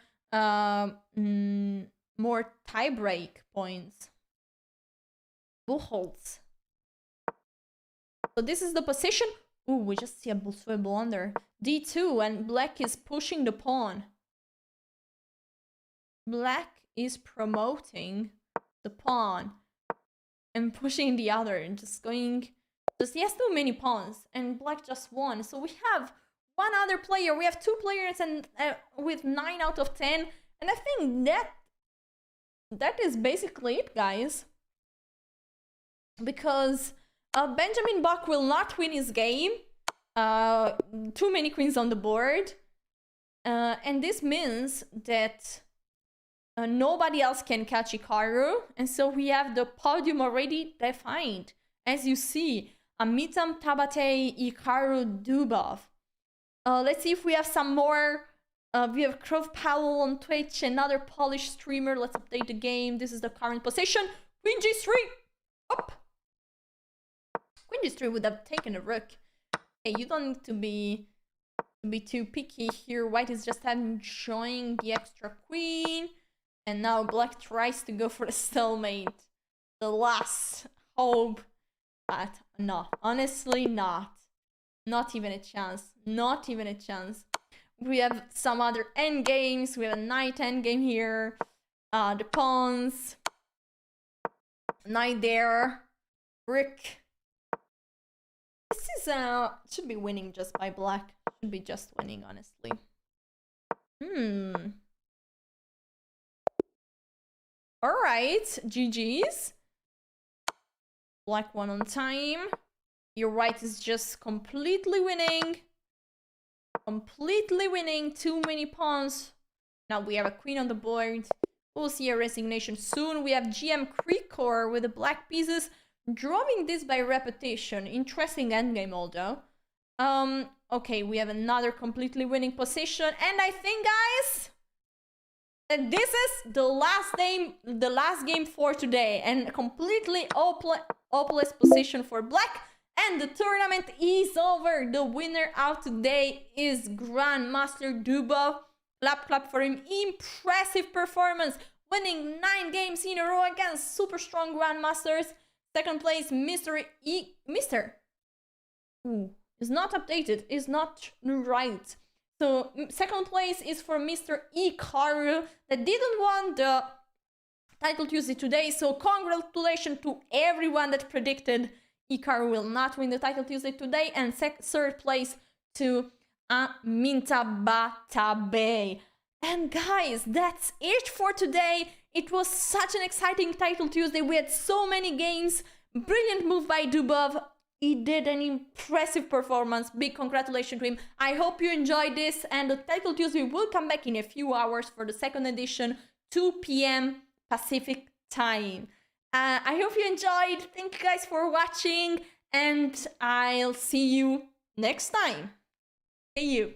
more tiebreak points. Buchholz. So this is the position. Ooh, we just see a blunder. D2, and black is pushing the pawn. Black is promoting the pawn and pushing the other, and he has too many pawns, and black just won. So we have one other player. We have two players, and with 9 out of 10. And I think that is basically it, guys. Because Benjamin Bach will not win his game. Too many queens on the board. And this means that nobody else can catch Hikaru. And so we have the podium already defined. As you see, Amitam, Tabate, Hikaru, Dubov. Let's see if we have some more. We have Krov Powell on Twitch, another Polish streamer. Let's update the game. This is the current position. Queen G3. Up. Queen G3 would have taken a rook. Hey, you don't need to be too picky here. White is just enjoying the extra queen. And now black tries to go for the stalemate. The last hope. But no, honestly not. Not even a chance. Not even a chance. We have some other endgames. We have a knight endgame here. The pawns. Knight there. Brick. This is should be winning just by black. Should be just winning, honestly. Alright, GG's. Black won on time. Your white is just completely winning. Completely winning. Too many pawns. Now we have a queen on the board. We'll see a resignation soon. We have GM Krikor with the black pieces. Drawing this by repetition. Interesting endgame, although. Okay, we have another completely winning position. And I think, guys, that this is the last game for today. And completely hopeless position for black. And the tournament is over. The winner out today is Grandmaster Dubov. Clap, clap for him. Impressive performance. Winning 9 games in a row against super strong Grandmasters. Second place, Mr. Ooh, is not updated. Is not right. So, second place is for Mr. Hikaru that didn't won the title Tuesday today. So, congratulations to everyone that predicted Hikaru will not win the title Tuesday today. And third place to Aminta Batabe. And guys, that's it for today. It was such an exciting title Tuesday. We had so many games. Brilliant move by Dubov. He did an impressive performance. Big congratulations to him. I hope you enjoyed this. And the title Tuesday will come back in a few hours for the second edition, 2 p.m. Pacific time. I hope you enjoyed. Thank you guys for watching. And I'll see you next time. See you.